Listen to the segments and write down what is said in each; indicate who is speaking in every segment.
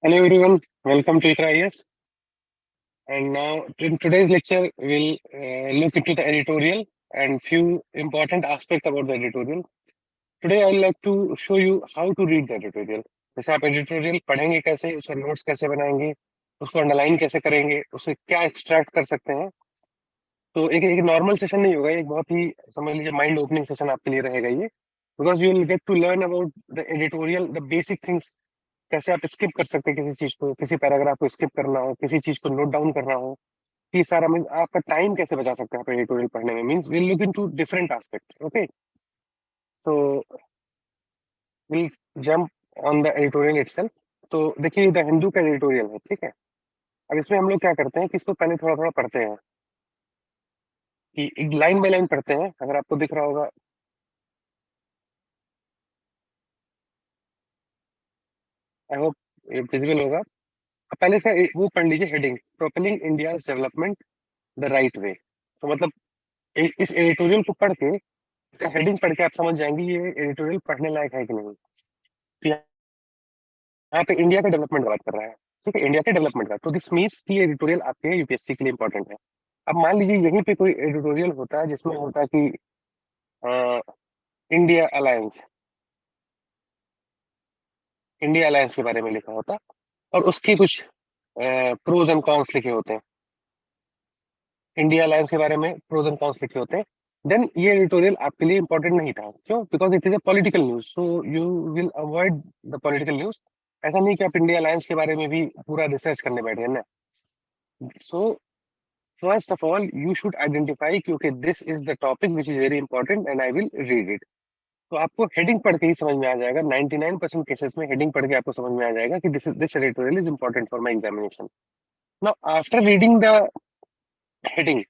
Speaker 1: Hello everyone, welcome to ICRA IAS. And now in today's lecture, we'll look into the editorial and few important aspects about the editorial. Today, I would like to show you how to read the editorial. जैसे आप editorial पढ़ेंगे कैसे, उसका notes कैसे बनाएंगे, उसको underline कैसे करेंगे, उसे क्या extract कर सकते हैं. तो एक normal session नहीं होगा, एक बहुत ही समझ लीजिए mind opening session आपके लिए रहेगा ये. Because you will get to learn about the editorial, the basic things. कैसे आप स्किप कर सकते हैं किसी चीज को, किसी पैराग्राफ को स्किप करना हो, किसी चीज को नोट डाउन करना हो, ये सारा मीन आपका टाइम कैसे बचा सकते हैं आप एडिटोरियल पढ़ने में. Means will look into different aspect. Okay, so will jump on the editorial itself. तो देखिए द हिंदू का एडिटोरियल है, ठीक है. अब इसमें हम लोग क्या करते हैं कि इसको पहले थोड़ा थोड़ा पढ़ते हैं, कि एक लाइन बाय लाइन पढ़ते हैं. अगर आपको दिख रहा होगा, आई होप ये विजिबल होगा. अब पहले इसका वो पढ़ लीजिए heading, propelling India development the right वे. तो मतलब इस एडिटोरियल को पढ़ के, इसका हेडिंग पढ़ के आप समझ जाएंगे ये एडिटोरियल पढ़ने लायक है कि नहीं. तो यहाँ पे इंडिया का डेवलपमेंट की बात कर रहा है, ठीक है, इंडिया के डेवलपमेंट का. तो दिस मीन्स की एडिटोरियल आपके यूपीएससी के लिए इंपॉर्टेंट है. अब मान लीजिए यहीं पे कोई एडिटोरियल होता है जिसमें होता है कि इंडिया अलायंस, इंडिया अलायंस के बारे में लिखा होता और उसके कुछ प्रोज एंड कॉन्स लिखे होते हैं. इंडिया अलायंस के बारे में प्रोज एंड कॉन्स लिखे होते हैं. देन ये एडिटोरियल आपके लिए इंपॉर्टेंट नहीं था. क्यों? Because it is a political news, so you will avoid the political news. ऐसा नहीं कि आप इंडिया अलायंस के बारे में भी पूरा रिसर्च करने बैठे ना. So first of all you should identify क्योंकि this is the topic which is very important and I will read it. तो आपको हेडिंग पढ़ के ही समझ में आ जाएगा. 99% केसेस में हेडिंग पढ़ के आपको समझ में आ जाएगा कि this editorial is important for my examination. Now after reading the heading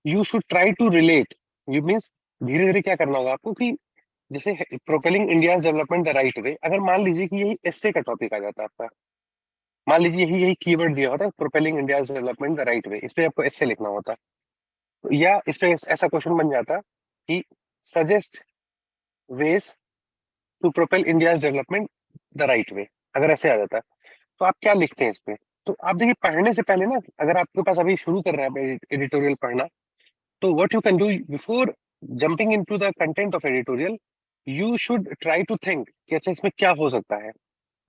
Speaker 1: you should try to relate. You means धीरे धीरे क्या करना होगा आपको कि जैसे propelling India development the right way, अगर मान लीजिए कि यही एस्टे का टॉपिक आ जाता है आपका, मान लीजिए यही यही कीवर्ड दिया होता है propelling India development the right वे, इस पे आपको एस्से लिखना होता. तो या इस पे ऐसा क्वेश्चन बन जाता कि suggest ways to propel India development the right way, अगर ऐसे आ जाता. तो आप क्या लिखते हैं इस पे? तो आप देखिए पढ़ने से पहले ना, अगर आपके पास अभी शुरू कर रहे हैं एडिटोरियल पढ़ना, तो what you can do before jumping into the content of editorial, you should try to think कि अच्छा इसमें क्या हो सकता है,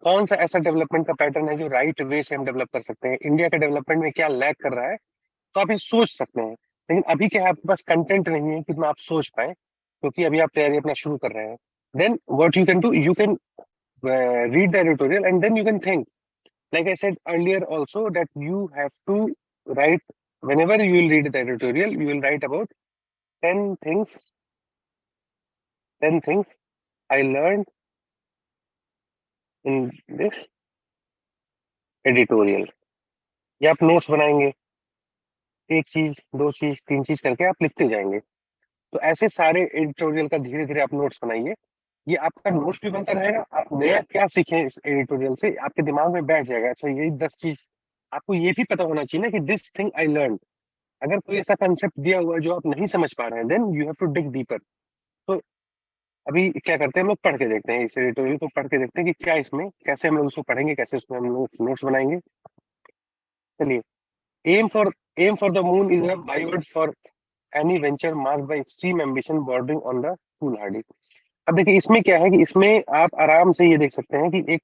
Speaker 1: कौन सा ऐसा डेवलपमेंट का पैटर्न है जो राइट वे से हम डेवलप कर सकते हैं, इंडिया के डेवलपमेंट में क्या लैग कर रहा है. तो आप ये सोच सकते हैं. लेकिन अभी क्या है, आपके पास कंटेंट नहीं है कि आप सोच पाए, क्योंकि अभी आप तैयारी अपना शुरू कर रहे हैं. Then what you can do, you can read the editorial and then you can think. Like I said earlier also that you have to write, whenever you will read the editorial, you will write about 10 things, 10 things I learned in this editorial. या आप notes बनाएंगे, एक चीज, दो चीज, तीन चीज करके आप लिखते जाएंगे. तो ऐसे सारे एडिटोरियल का धीरे धीरे आप नोट्स बनाइए. ये आपका नोट्स भी बनता रहेगा. आप नया क्या सीखे इस एडिटोरियल से, आपके दिमाग में बैठ जाएगा. अच्छा यही 10 चीज. आपको ये भी पता होना चाहिए ना कि दिस थिंग आई लर्न. अगर कोई ऐसा कंसेप्ट दिया हुआ है जो आप नहीं समझ पा रहे हैं, then you have to dig deeper. तो अभी क्या करते हैं, हम लोग पढ़ के देखते हैं, इस एडिटोरियल को पढ़ के देखते हैं कि क्या इसमें, कैसे हम लोग उसको पढ़ेंगे, कैसे उसमें हम लोग नोट्स बनाएंगे. चलिए. Aim for aim for the moon is a byword for any venture marked by extreme ambition bordering on the foolhardy. अब देखिए इसमें क्या है कि इसमें आप आराम से ये देख सकते हैं कि एक,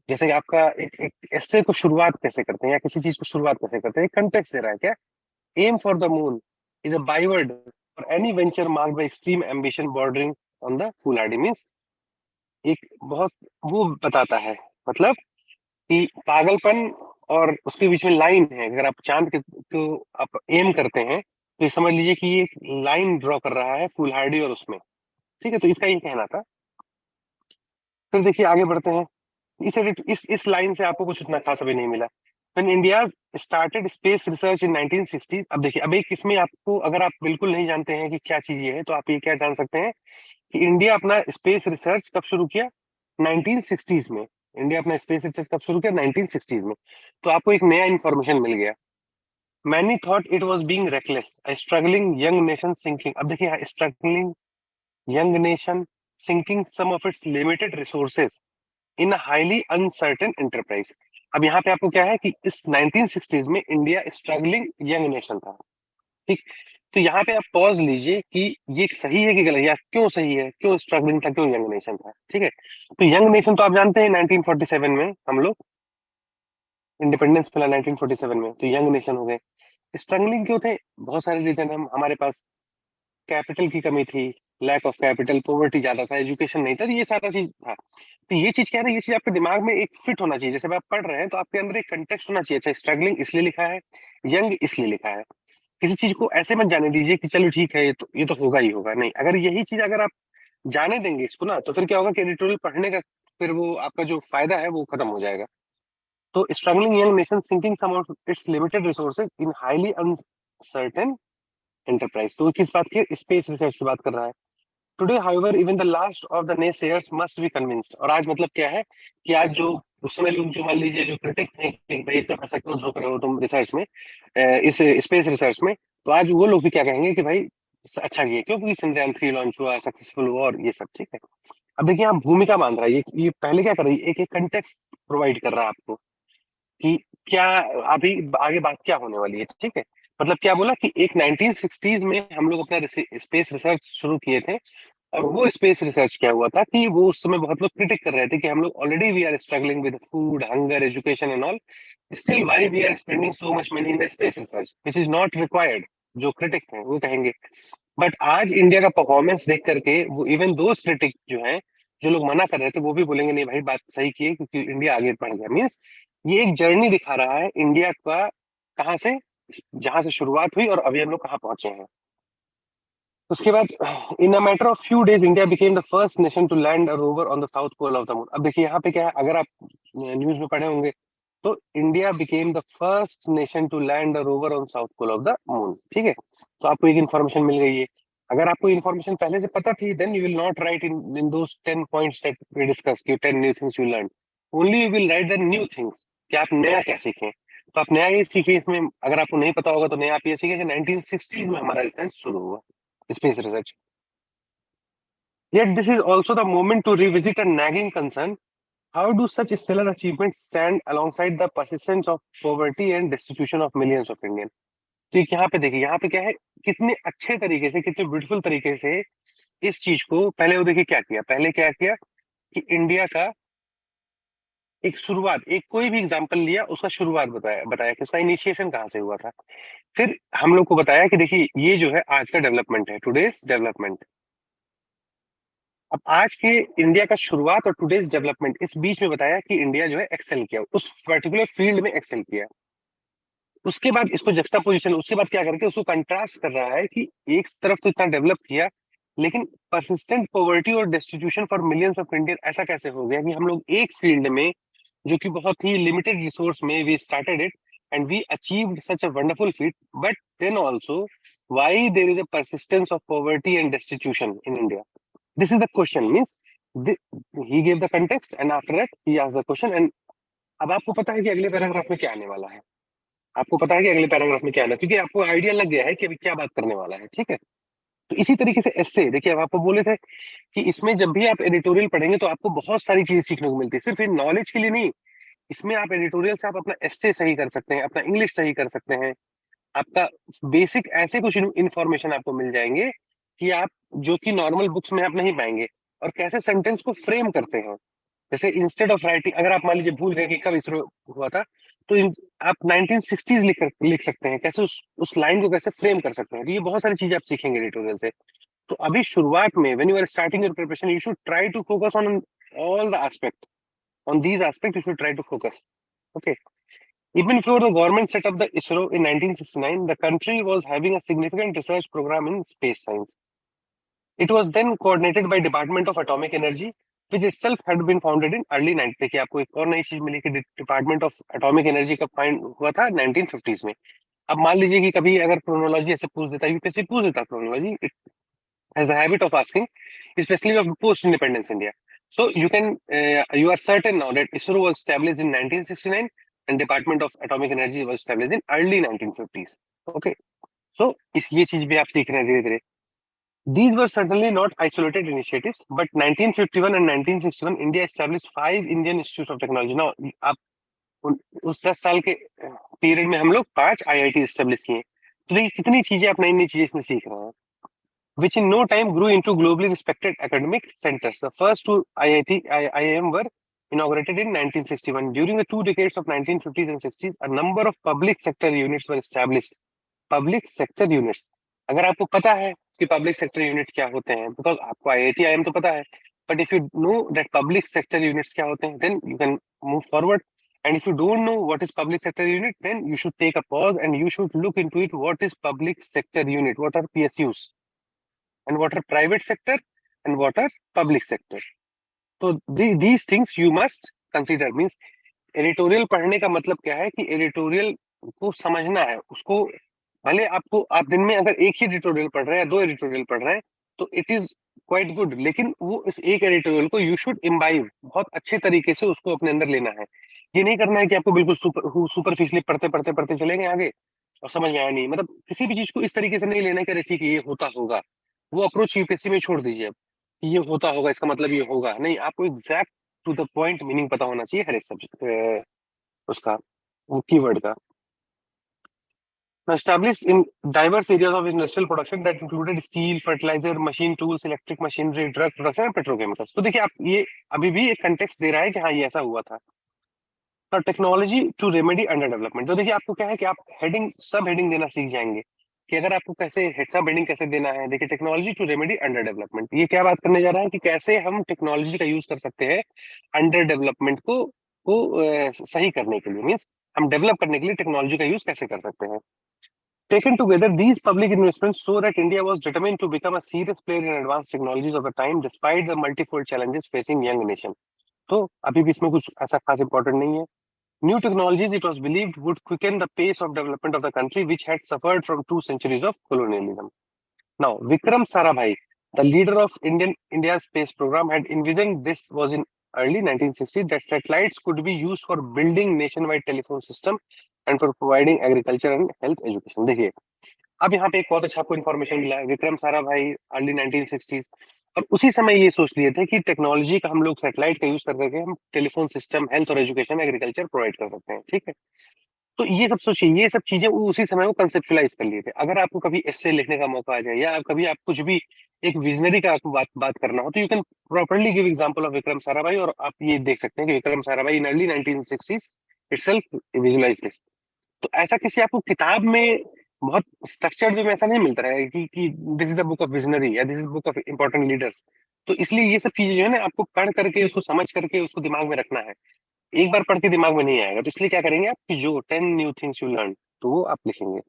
Speaker 1: जैसे कि आपका एक ऐसे को शुरुआत कैसे करते हैं या किसी चीज को शुरुआत कैसे करते हैं, कंटेक्स्ट दे रहा है क्या. Aim for the moon is a byword for any venture marked by extreme ambition bordering on the foolhardy. Means एक बहुत वो बताता है, मतलब कि पागलपन और उसके बीच में लाइन है. अगर आप चांद के को आप एम करते हैं तो ये समझ लीजिए कि ये लाइन ड्रॉ कर रहा है फूलहार्डी और उसमें, ठीक है. तो इसका ये कहना था. फिर देखिए आगे बढ़ते हैं. इस लाइन से आपको कुछ उतना खास अभी नहीं मिला. When India started space research in 1960s. अब देखिए, अब एक इसमें आपको, अगर आप बिल्कुल नहीं जानते हैं कि क्या चीज ये है, तो आप ये क्या जान सकते हैं कि इंडिया अपना स्पेस रिसर्च कब शुरू किया, 1960s में. इंडिया अपना स्पेस रिसर्च कब शुरू किया, 1960s में. तो आपको एक नया इंफॉर्मेशन मिल गया. Many thought it was being reckless, a struggling young nation sinking. अब देखिए struggling young nation sinking some of its limited resources in highly uncertain enterprise. अब यहाँ पे आपको क्या है कि इस 1960s में इंडिया स्ट्रगलिंग यंग नेशन था, ठीक। तो यहाँ पे आप पॉज लीजिए कि ये सही है कि गलत, या क्यों सही है, क्यों स्ट्रगलिंग था, क्यों यंग नेशन था, ठीक है। तो यंग नेशन तो आप जानते हैं 1947 में हम लोग इंडिपेंडेंस मिला 1947 में, तो यंग नेशन हो गए। स्ट्रगलिंग क्यों थे? बहुत सारे रीजन हम हमारे पास कैपिटल की कमी थी, लैक ऑफ कैपिटल, पॉवर्टी ज्यादा था, एजुकेशन नहीं था, तो ये सारा चीज था। तो ये चीज क्या है ना, ये चीज आपके दिमाग में एक फिट होना चाहिए, जैसे आप पढ़ रहे हैं तो आपके अंदर एक कंटेक्स्ट होना चाहिए। अच्छा, स्ट्रगलिंग इसलिए लिखा है, यंग इसलिए लिखा है। किसी चीज को ऐसे मत जाने दीजिए कि चलो ठीक है, ये तो होगा ही होगा, नहीं। अगर यही चीज अगर आप जाने देंगे इसको ना, तो फिर क्या होगा कि एडिटोरियल पढ़ने का फिर वो आपका जो फायदा है वो खत्म हो जाएगा। तो struggling young nation sinking some of its limited resources in highly uncertain enterprise, तो किस बात की, स्पेस रिसर्च की बात कर रहा है। Today however even the last of the naysayers must be convinced, और आज मतलब क्या है कि आज जो उस समय लोग जो मान लीजिए जो क्रिटिक थे कि भाई इतना पैसा क्यों जो कर रहे हो तुम रिसर्च में, इस स्पेस रिसर्च में, तो आज वो लोग भी क्या कहेंगे कि भाई अच्छा किए, क्योंकि चंद्रयान 3 लॉन्च हुआ, सक्सेसफुल हुआ, और ये सब, ठीक है। अब देखिए यहाँ भूमिका मान रहा है, ये पहले क्या कर रही है, एक एक कंटेक्स्ट प्रोवाइड कर रहा है आपको कि क्या अभी आगे बात क्या होने वाली है, ठीक है। मतलब क्या बोला कि एक 1960s में हम लोग अपना स्पेस रिसर्च शुरू किए थे, और वो स्पेस रिसर्च क्या हुआ था कि वो उस समय बहुत लोग क्रिटिक कर रहे थे कि हम लोग already we are struggling with food, hunger, education and all, still why we are spending so much money in the space research which is not required. जो क्रिटिक थे वो कहेंगे। बट आज इंडिया का परफॉर्मेंस देख करके वो इवन दो क्रिटिक जो हैं, जो लोग मना कर रहे थे, वो भी बोलेंगे नहीं भाई बात सही की है, क्योंकि इंडिया आगे बढ़ गया। मीन्स ये एक जर्नी दिखा रहा है इंडिया का, कहाँ से, जहां से शुरुआत हुई और अभी हम लोग कहाँ पहुंचे हैं। उसके बाद in a matter of few days India became the first nation to land a rover on the south pole of the moon. अब देखिए यहाँ पे क्या है, अगर आप न्यूज में पढ़े होंगे तो India became the first nation to land a rover on south pole of the moon, ठीक है। तो आपको एक इन्फॉर्मेशन मिल गई है। अगर आपको इन्फॉर्मेशन पहले से पता थी, then you will not write in those 10 points that we discuss की 10 new things you learn, only you will write the new things कि आप नया क्या सीखें। तो आप नया ये सीखे इसमें, अगर आपको नहीं पता होगा तो नया आप ये सीखे कि 1960 में हमारा रिसर्च शुरू हुआ, space research. Yet this is also the moment to revisit a nagging concern. How do such stellar achievements stand alongside the persistence of poverty and destitution of millions of Indians? तो यहाँ पे देखिए, यहाँ पे क्या है, कितने अच्छे तरीके से, कितने ब्यूटीफुल तरीके से इस चीज को पहले वो देखिए क्या किया, पहले क्या किया कि इंडिया का एक शुरुआत, एक कोई भी एग्जांपल लिया, उसका शुरुआत बताया बताया कि उसका इनिशिएशन कहाँ से हुआ था। फिर हम लोग को बताया कि देखिए ये जो है आज का डेवलपमेंट है, टुडेज डेवलपमेंट। अब आज के इंडिया का शुरुआत और टुडेज डेवलपमेंट, इस बीच में बताया कि इंडिया जो है एक्सेल किया, उस पर्टिकुलर फील्ड में एक्सेल किया। उसके बाद इसको जस्टा पोजिशन, उसके बाद क्या करके उसको कंट्रास्ट कर रहा है कि एक तरफ तो इतना डेवलप किया, लेकिन परसिस्टेंट पॉवर्टी और destitution for millions of Indian ऐसा कैसे हो गया कि हम लोग एक फील्ड में जो कि बहुत ही लिमिटेड रिसोर्स में we started it and we achieved such a wonderful feat, but then also why there is a persistence of poverty and destitution in India. This is the question, means he gave the context and after that he asked the question, and अब आपको पता है कि अगले paragraph में क्या आने वाला है, आपको पता है कि अगले पैराग्राफ में क्या आना है, क्योंकि आपको आइडिया लग गया है कि अभी क्या बात करने वाला है, ठीक है। तो इसी तरीके से एस्से देखिए, अब आपको बोले थे कि इसमें जब भी आप एडिटोरियल पढ़ेंगे तो आपको बहुत सारी चीजें सीखने को मिलती है, सिर्फ नॉलेज के लिए नहीं। इसमें आप एडिटोरियल से आप अपना एस्से सही कर सकते हैं, अपना इंग्लिश सही कर सकते हैं, आपका बेसिक ऐसे कुछ इंफॉर्मेशन आपको मिल जाएंगे कि आप, जो कि नॉर्मल बुक्स में आप नहीं पाएंगे। और कैसे सेंटेंस को फ्रेम करते हैं, जैसे इंस्टेड ऑफ राइटिंग, अगर आप मान लीजिए भूल गए कि कब इसरो हुआ था, तो आप 1960s लिख सकते हैं, कैसे उस लाइन को कैसे फ्रेम कर सकते हैं। तो ये बहुत सारी चीजें आप सीखेंगे एडिटोरियल से। तो अभी शुरुआत में when you are starting your preparation, you should try to focus on all the aspect, on these aspects you should try to focus. Okay. Even before the government set up the ISRO in 1969, the country was having a significant research program in space science. It was then coordinated by Department of Atomic Energy, which itself had been founded in early 90s. देखिए आपको एक और नई चीज मिली कि department of atomic energy का find हुआ था 1950s में। अब मान लीजिए कि कभी अगर क्रोनोलॉजी ऐसे पूछ देता, यूपीएससी पूछ देता chronology, it has the habit of asking, specially of post independence India. So you are certain now that ISRO was established in 1969 and Department of Atomic Energy was established in early 1950s. Okay, so इस ये चीज भी आप सीख रहे हैं धीरे धीरे। These were certainly not isolated initiatives, but 1951 and 1961 India established 5 Indian Institutes of Technology. Now आप उस 10 साल के पीरियड में हम लोग 5 IIT एस्टेब्लिश किए। तो देखिए कितनी चीजें आप नई नई चीजें इसमें सीख रहे हैं, which in no time grew into globally respected academic centers. The first two IIM were inaugurated in 1961. During the 2 decades of 1950s and 60s, a number of public sector units were established. Public sector units. अगर आपको पता है कि public sector unit क्या होते हैं, because आपको IIT IIM तो पता है, but if you know that public sector units क्या होते हैं, then you can move forward. And if you don't know what is public sector unit, then you should take a pause and you should look into it. What is public sector unit? What are PSUs? And what are private sector? And what are public sector? So these things you must consider. Means editorial पढ़ने का मतलब क्या है कि editorial को समझना है, उसको भले आपको आप दिन में अगर एक ही एडिटोरियल पढ़ रहे हैं, 2 एडिटोरियल पढ़ रहे हैं, तो इट इज क्वाइट गुड, लेकिन वो इस एक एडिटोरियल को यू शुड इम्बाइव, बहुत अच्छे तरीके से उसको अपने अंदर लेना है। ये नहीं करना है कि आपको बिल्कुल सुपरफिशियली पढ़ते पढ़ते पढ़ते चलेंगे आगे और समझ में आया नहीं, मतलब किसी भी चीज को इस तरीके से नहीं लेना कि ठीक है ये होता होगा, वो अप्रोच यूपीएससी में छोड़ दीजिए अब कि ये होता होगा इसका मतलब ये होगा नहीं, आपको exact to the point meaning पता होना चाहिए हर एक सब्जेक्ट उसका, वो कीवर्ड का। Established in diverse areas of industrial production that included steel, fertilizer, machine tools, electric machinery, drug production and petrochemicals. तो देखिए आप ये अभी भी एक कंटेक्स्ट दे रहा है कि हाँ ये ऐसा हुआ था। तो technology to remedy under development, तो देखिए आपको क्या है कि आप हेडिंग सब हेडिंग देना सीख जाएंगे कि अगर आपको कैसे सब हेडिंग कैसे देना है। देखिए technology to remedy under development, ये क्या बात करने जा रहा है कि कैसे हम टेक्नोलॉजी का यूज कर सकते हैं अंडर डेवलपमेंट को सही करने के लिए, मीन्स हम डेवलप करने के लिए टेक्नोलॉजी का यूज कैसे कर सकते हैं। Taken together, these public investments show that India was determined to become a serious player in advanced technologies of the time, despite the multifold challenges facing young nation. तो अभी भी इसमें कुछ ऐसा खास important नहीं है। New technologies, it was believed, would quicken the pace of development of the country, which had suffered from 2 centuries of colonialism. Now, Vikram Sarabhai, the leader of India's space program, had envisioned this was in early 1960s that satellites could be used for building nationwide telephone system and for providing agriculture and health education. देखिए अब यहाँ पे एक बहुत अच्छा आपको information मिला है, विक्रम साराभाई अर्ली 1960s, और उसी समय ये सोच लिए थे कि टेक्नोलॉजी का हम लोग सैटेलाइट का यूज कर करके हम टेलीफोन सिस्टम, हेल्थ और एजुकेशन, एग्रीकल्चर प्रोवाइड कर सकते हैं। ठीक है, तो ये सब सोचिए, ये सब चीजें वो उसी समय वो कंसेप्चुलाइज कर लिए थे। अगर आपको कभी एस्से लिखने का मौका आ जाए या आप कभी आप कुछ भी एक विजनरी का आपको बात करना हो, तो you can properly give example of Vikram Sarabhai, और आप ये देख सकते हैं कि Vikram Sarabhai in early 1960s itself visualise this. तो ऐसा किसी आपको किताब में बहुत स्ट्रक्चर्ड वे में ऐसा नहीं मिलता है कि this is the book of visionary या this is book of important leaders. तो इसलिए ये सब चीजें जो है ना आपको पढ़ करके उसको समझ करके उसको दिमाग में रखना है, एक बार पढ़ के दिमाग में नहीं आएगा। तो इसलिए क्या करेंगे आप कि जो 10 न्यू थिंग्स यू लर्न, तो वो आप लिखेंगे।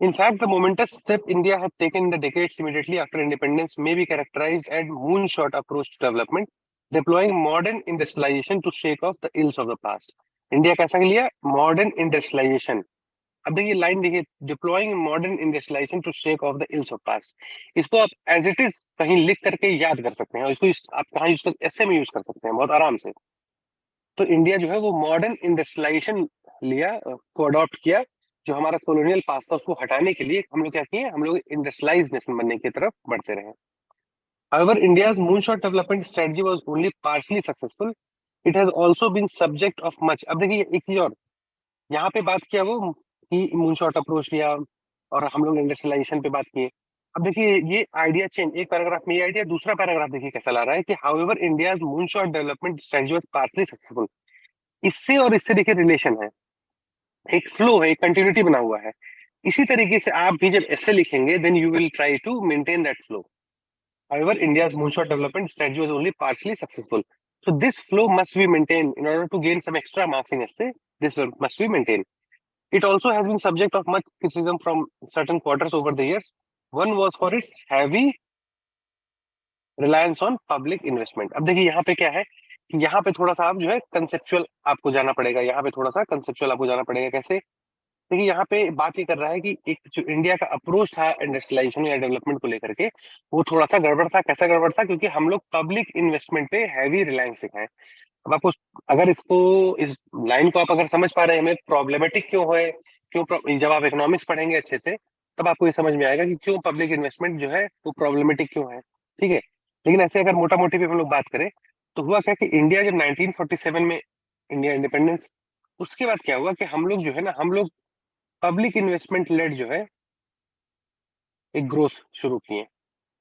Speaker 1: In fact, the momentous step India had taken in the decades immediately after independence may be characterized as moonshot approach to development, deploying modern industrialization to shake off the ills of the past. India कैसा लिया? Modern industrialisation. अब देखिए line देखिए, deploying modern industrialisation to shake off the ills of past. इसको आप as it is कहीं लिख करके याद कर सकते हैं, और इसको आप कहाँ यूज कर, ऐसे में यूज कर सकते हैं बहुत आराम से। तो इंडिया जो है वो मॉडर्न इंडस्ट्रियलाइजेशन लिया, को अडॉप्ट किया, जो हमारा कॉलोनियल पास्ट था उसको हटाने के लिए हम लोग क्या किए, हम लोग इंडस्ट्रियलाइज नेशन बनने की तरफ बढ़ते रहे। However, India's moonshot development strategy was only partially successful. It has also been subject of much। अब देखिए एक चीज और, यहाँ पे बात किया वो कि मूनशॉट अप्रोच लिया और हम लोग इंडस्ट्रियलाइजेशन पे बात किए। अब देखिए ये आइडिया चेंज, एक पैराग्राफ में ये आइडिया, दूसरा पैराग्राफ देखिए कैसा ला रहा है कि however India's moonshot development strategy was partly successful. इससे और इससे देखिए रिलेशन है, एक फ्लो है, एक कंटिन्यूटी बना हुआ है। इसी तरीके से आप भी जब ऐसे लिखेंगे then you will try to maintain that flow. However, India's moonshot development strategy was only partially successful. So this flow must be maintained in order to gain some extra marks in essay. This must be maintained. It also has been subject of much criticism from certain quarters over the years. One was for its heavy reliance on public investment। अब देखिए यहाँ पे क्या है कि यहाँ पे थोड़ा सा आप जो है कंसेप्चुअल आपको जाना पड़ेगा, यहाँ पे थोड़ा सा कंसेप्चुअल आपको जाना पड़ेगा। कैसे? देखिए यहाँ पे बात ये कर रहा है कि एक जो इंडिया का अप्रोच था इंडस्ट्रियलाइजेशन या डेवलपमेंट को लेकर के, वो थोड़ा सा गड़बड़ था। कैसा गड़बड़ था? क्योंकि हम लोग पब्लिक इन्वेस्टमेंट पे हैवी रिलायंस दिखाएं। अब आपको अगर इसको इस लाइन को आप अगर समझ पा रहे हैं हमें प्रॉब्लमेटिक क्यों है, क्यों जब आप इकोनॉमिक्स पढ़ेंगे अच्छे से तब आपको ये समझ में आएगा कि क्यों पब्लिक इन्वेस्टमेंट जो है वो प्रॉब्लमेटिक क्यों है। ठीक है, लेकिन ऐसे अगर मोटा मोटी भी हम लोग बात करें तो हुआ क्या कि इंडिया जब 1947 में इंडिया इंडिपेंडेंस, उसके बाद क्या हुआ कि हम लोग जो है ना, हम लोग पब्लिक इन्वेस्टमेंट लेड जो है एक ग्रोथ शुरू किए।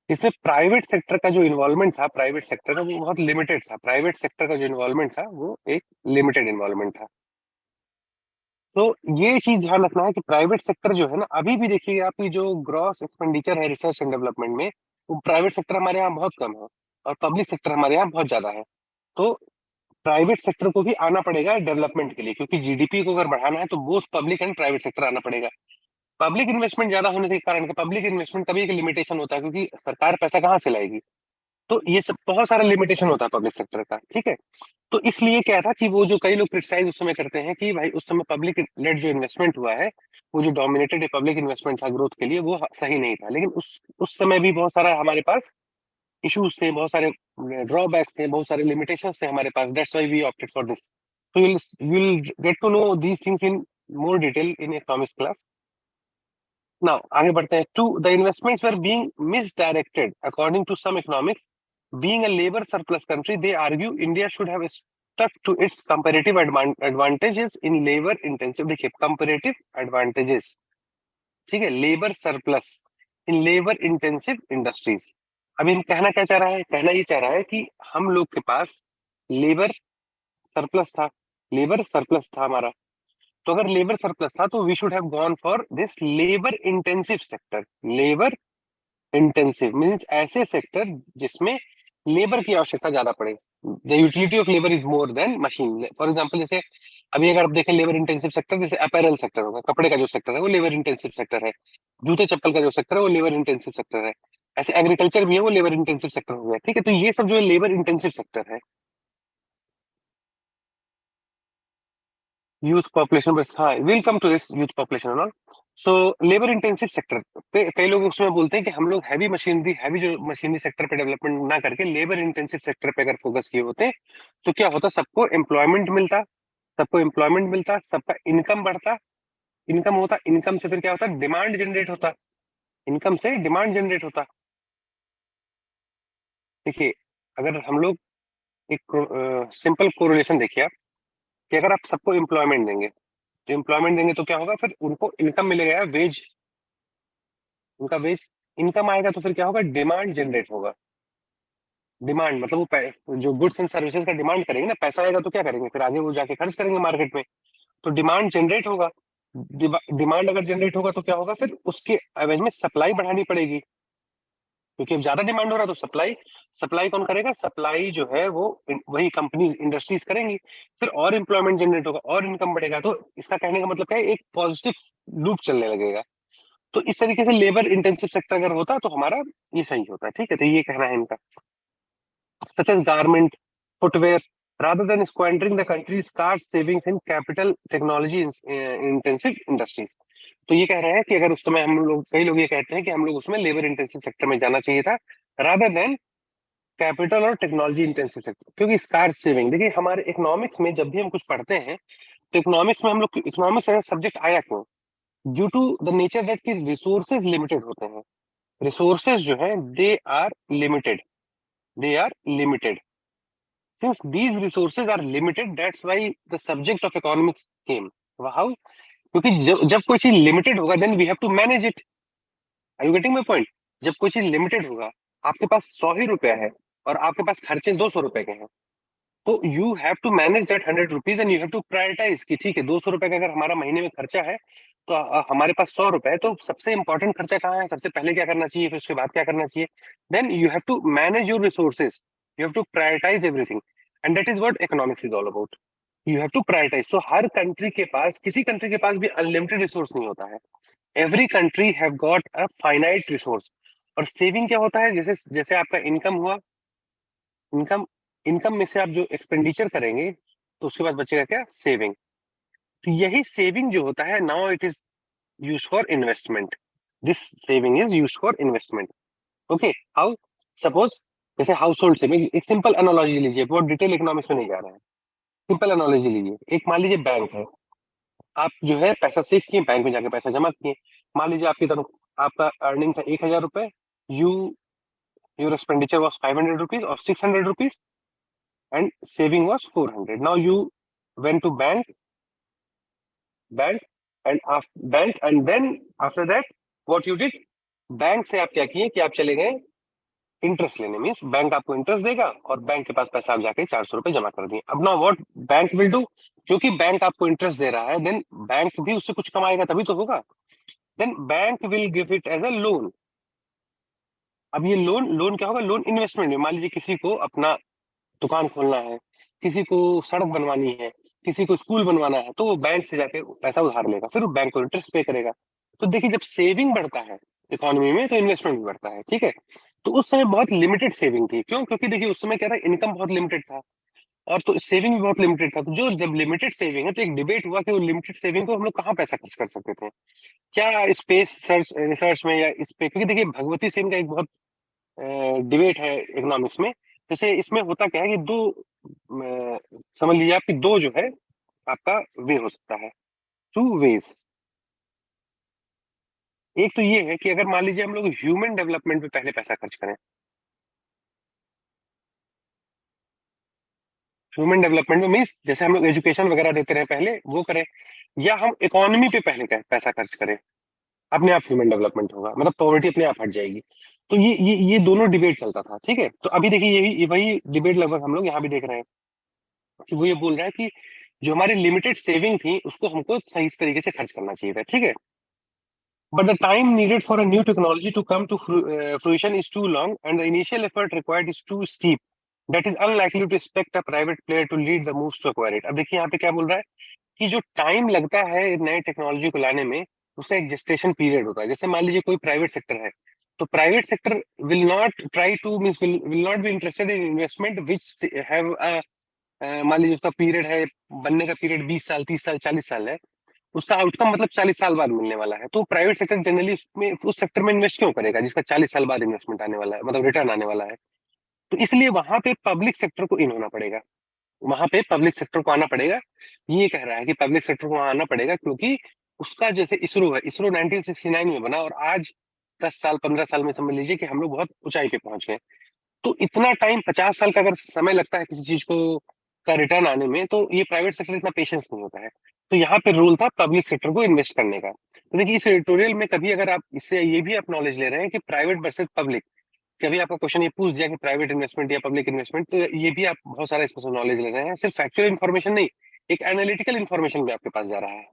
Speaker 1: इसमें प्राइवेट सेक्टर का जो इन्वॉल्वमेंट था, प्राइवेट सेक्टर का वो बहुत लिमिटेड था। प्राइवेट सेक्टर का जो इन्वॉल्वमेंट था वो एक लिमिटेड इन्वॉल्वमेंट था। तो ये चीज ध्यान रखना है कि प्राइवेट सेक्टर जो है ना, अभी भी देखिए आपकी जो ग्रॉस एक्सपेंडिचर है रिसर्च एंड डेवलपमेंट में, वो प्राइवेट सेक्टर हमारे यहाँ बहुत कम है और पब्लिक सेक्टर हमारे यहाँ बहुत ज्यादा है। तो प्राइवेट सेक्टर को भी आना पड़ेगा डेवलपमेंट के लिए, क्योंकि जीडीपी को अगर बढ़ाना है तो both public and private sector आना पड़ेगा। पब्लिक इन्वेस्टमेंट ज्यादा होने के कारण, पब्लिक इन्वेस्टमेंट का भी एक लिमिटेशन होता है, क्योंकि सरकार पैसा कहाँ से लाएगी। तो ये सब बहुत सारा लिमिटेशन होता है पब्लिक सेक्टर का। ठीक है, तो इसलिए क्या था कि वो जो कई लोग क्रिटिसाइज उस समय करते हैं कि भाई उस समय पब्लिक लेड जो इन्वेस्टमेंट हुआ है, वो जो डोमिनेटेड पब्लिक इन्वेस्टमेंट था ग्रोथ के लिए, वो सही नहीं था। लेकिन उस समय भी बहुत सारा हमारे पास इश्यूज थे, बहुत सारे ड्रॉबैक्स थे, बहुत सारे लिमिटेशंस थे हमारे पास। That's why we opted for this. So you'll get to know these things in more detail in economics class. Now आगे बढ़ते हैं। To the investments were being misdirected according to some economics. Being a labor surplus country, they argue India should have stuck to its comparative advantages in labor intensive, देखिए comparative advantages, ठीक है, labour surplus in labour intensive industries. अभी हम कहना क्या चाह रहा है, कहना ये चाह रहा है कि हम लोग के पास लेबर सरप्लस था, लेबर सरप्लस था हमारा। तो अगर लेबर सरप्लस था तो we should have gone for this labour intensive sector. Labour intensive means ऐसे सेक्टर जिसमें लेबर की आवश्यकता ज्यादा पड़े। The utility of labour is more than machine. For example जैसे अभी अगर आप देखें लेबर इंटेंसिव सेक्टर, जैसे अपैरल सेक्टर होगा, कपड़े का जो सेक्टर है वो लेबर इंटेंसिव सेक्टर है। जूते चप्पल का जो सेक्टर है वो लेबर इंटेंसिव सेक्टर है। ऐसे एग्रीकल्चर भी है, वो लेबर इंटेंसिव सेक्टर हो गया। ठीक है, तो ये सब जो है लेबर इंटेंसिव सेक्टर है। यूथ पॉपुलेशन बस, हाँ will come to this youth population और all. So labour intensive sector पे कई लोग उसमें बोलते हैं कि हम लोग हैवी मशीनरी, हैवी जो मशीनरी सेक्टर पे डेवलपमेंट ना करके लेबर इंटेंसिव सेक्टर पे अगर फोकस किए होते तो क्या होता, सबको एम्प्लॉयमेंट मिलता, सबको एम्प्लॉयमेंट मिलता, सबका इनकम बढ़ता। इनकम होता, इनकम से फिर क्या होता, डिमांड जनरेट होता, इनकम से डिमांड जनरेट होता। देखिए अगर हम लोग एक सिंपल कोरिलेशन देखिए आप, कि अगर आप सबको एम्प्लॉयमेंट देंगे, तो एम्प्लॉयमेंट देंगे तो क्या होगा, फिर उनको इनकम मिलेगा, वेज, उनका वेज इनकम आएगा, तो फिर क्या होगा, डिमांड जनरेट होगा। डिमांड मतलब वो जो गुड्स एंड सर्विसेज का डिमांड करेंगे ना, पैसा आएगा तो क्या करेंगे, फिर आगे वो जाके खर्च करेंगे मार्केट में। तो डिमांड जनरेट होगा। डिमांड अगर जनरेट होगा तो क्या होगा, फिर उसके एवज में सप्लाई बढ़ानी पड़ेगी, क्योंकि अब ज्यादा डिमांड हो रहा है तो सप्लाई, सप्लाई कौन करेगा, सप्लाई जो है वो वही कंपनी इंडस्ट्रीज करेंगी। फिर और एम्प्लॉयमेंट जनरेट होगा और इनकम बढ़ेगा। तो इसका कहने का मतलब क्या है, एक पॉजिटिव लूप चलने लगेगा। तो इस तरीके से लेबर इंटेंसिव सेक्टर अगर होता तो हमारा ये सही होता। ठीक है, तो ये कहना है इनका। Such as garment, footwear, rather than squandering the country's scarce savings in capital technology intensive industries। तो ये कह रहे हैं कि अगर उस समय हम लोग, कई लोग ये कहते हैं कि हम लोग उसमें लेबर इंटेंसिव सेक्टर में जाना चाहिए था रादर देन कैपिटल और टेक्नोलॉजी इंटेंसिव सेक्टर। क्योंकि स्कार्स सेविंग, देखिए हमारे इकोनॉमिक्स में जब भी हम कुछ पढ़ते हैं तो इकोनॉमिक्स में हम लोग, इकोनॉमिक्स एज सब्जेक्ट आया क्यों, due to the nature that की रिसोर्सेज लिमिटेड होते हैं। रिसोर्सेज जो है they are limited, they are limited. Since these resources are limited, that's why the subject of economics came. How? क्योंकि जब कोई चीज लिमिटेड होगा then we have to manage it. Are you getting my point? जब कोई चीज limited होगा, आपके पास 100 ही रुपया है और आपके पास खर्चे 200 रुपए के हैं, तो you have to manage that 100 rupees and you have to prioritise कि ठीक है 200 रुपए का अगर हमारा महीने में खर्चा है, तो हमारे पास 100 रुपए है, तो सबसे इंपॉर्टेंट खर्चा कहाँ है, सबसे पहले क्या करना चाहिए, फिर उसके बाद क्या करना चाहिए। Then you have to manage your resources, you have to prioritise everything, and that is what economics is all about. You have to prioritise. So हर कंट्री के पास, किसी कंट्री के पास भी अनलिमिटेड रिसोर्स नहीं होता है। Every country have got a finite resource. और सेविंग क्या होता है, जैसे जैसे आपका इनकम हुआ, इनकम, इनकम में से आप जो एक्सपेंडिचर करेंगे तो उसके बाद बचेगा क्या, सेविंग। तो यही सेविंग जो होता है, now it is use for investment. This saving is use for investment. Okay, how, suppose जैसे हाउस होल्ड सेविंग, एक सिंपल एनालॉजी लीजिए, बहुत डिटेल इकोनॉमिक्स में नहीं जा रहा है, सिंपल एनालॉजी लीजिए। एक मान लीजिए बैंक है, आप जो है पैसा सेव किए, बैंक में जाके पैसा जमा किए। मान लीजिए आपकी तरफ आपका अर्निंग था 1000 रुपए, you your expenditure was 500 rupees और 600 rupees and saving was 400. Now you went to bank and then after that what you did, bank से आप क्या किए कि आप चले गए इंटरेस्ट लेने. मीन्स बैंक आपको इंटरेस्ट देगा और बैंक के पास पैसा आप जाके 400 रुपए जमा कर दिए. अब ना व्हाट बैंक विल डू, क्योंकि बैंक आपको इंटरेस्ट दे रहा है, देन बैंक भी उससे कुछ कमाएगा तभी तो होगा. Then bank will give it as a loan. अब ये लोन लोन क्या होगा, लोन इन्वेस्टमेंट में. मान लीजिए किसी को अपना दुकान खोलना है, किसी को सड़क बनवानी है, किसी को स्कूल बनवाना है, तो वो बैंक से जाके पैसा उधार लेगा, फिर वो बैंक को इंटरेस्ट पे करेगा. तो देखिए जब सेविंग बढ़ता है इकोनॉमी में तो इन्वेस्टमेंट भी बढ़ता है. ठीक है, तो उस समय बहुत लिमिटेड सेविंग थी. क्यों? क्योंकि देखिए उस समय क्या था, इनकम बहुत लिमिटेड था और तो सेविंग भी बहुत लिमिटेड था. तो जो जब लिमिटेड सेविंग है तो एक डिबेट हुआ कि वो लिमिटेड सेविंग को हम लोग कहाँ पैसा खर्च कर सकते थे, क्या स्पेस रिसर्च में या इस पे. क्योंकि देखिए भगवती सेन का एक बहुत डिबेट है इकोनॉमिक्स में. जैसे इसमें होता क्या है कि दो समझ लीजिए आपकी दो जो है आपका वे हो सकता है, टू वेज. एक तो ये है कि अगर मान लीजिए हम लोग ह्यूमन डेवलपमेंट पे पहले पैसा खर्च करें, ह्यूमन डेवलपमेंट में मीन्स जैसे हम लोग एजुकेशन वगैरह देते रहे पहले वो करें, या हम इकोनॉमी पे पहले पैसा खर्च करें, अपने आप ह्यूमन डेवलपमेंट होगा, मतलब पॉवर्टी अपने आप हट जाएगी. तो ये दोनों डिबेट चलता था. ठीक है, तो अभी देखिए यही वही डिबेट लगभग हम लोग यहाँ भी देख रहे हैं कि वो ये बोल रहा है कि जो हमारी लिमिटेड सेविंग थी उसको हमको सही तरीके से खर्च करना चाहिए था. ठीक है, but the time needed for a new technology to come to fruition is too long and the initial effort required is too steep that is unlikely to expect a private player to lead the moves to acquire it. अब देखिए यहाँ पे क्या बोल रहा है कि जो टाइम लगता है नए टेक्नोलॉजी को लाने में उसका एक जेस्टेशन पीरियड होता है. जैसे मान लीजिए कोई प्राइवेट सेक्टर है तो private sector will not try to means will not be interested in investment which have मान लीजिए उसका पीरियड है, बनने का पीरियड 20 साल 30 साल 40 साल है, उसका आउटकम मतलब 40 साल बाद मिलने वाला है. तो प्राइवेट सेक्टर जनरली उसमें उस सेक्टर में इन्वेस्ट क्यों करेगा जिसका 40 साल बाद इन्वेस्टमेंट आने वाला है, मतलब रिटर्न आने वाला है. तो इसलिए वहां पे पब्लिक सेक्टर को इन होना पड़ेगा, वहां पे पब्लिक सेक्टर को आना पड़ेगा. ये कह रहा है कि पब्लिक सेक्टर को आना पड़ेगा क्योंकि उसका जैसे इसरो है, इसरो 1969 में बना और आज 10 साल 15 साल में समझ लीजिए कि हम लोग बहुत ऊंचाई पे पहुंच गए. तो इतना टाइम 50 साल का अगर समय लगता है किसी चीज को का रिटर्न आने में, तो ये प्राइवेट सेक्टर इतना पेशेंस नहीं होता है. तो यहाँ पे रूल था पब्लिक सेक्टर को इन्वेस्ट करने का. तो देखिए इस एडिटोरियल में कभी अगर आप इससे ये भी आप नॉलेज ले रहे हैं कि प्राइवेट वर्सेस पब्लिक, कभी आपका क्वेश्चन ये पूछ दिया कि प्राइवेट इन्वेस्टमेंट या पब्लिक इन्वेस्टमेंट, तो ये भी आप बहुत सारा इसमें नॉलेज ले रहे हैं. सिर्फ फैक्चुअल इन्फॉर्मेशन नहीं, एक एनालिटिकल इन्फॉर्मेशन भी आपके पास जा रहा है.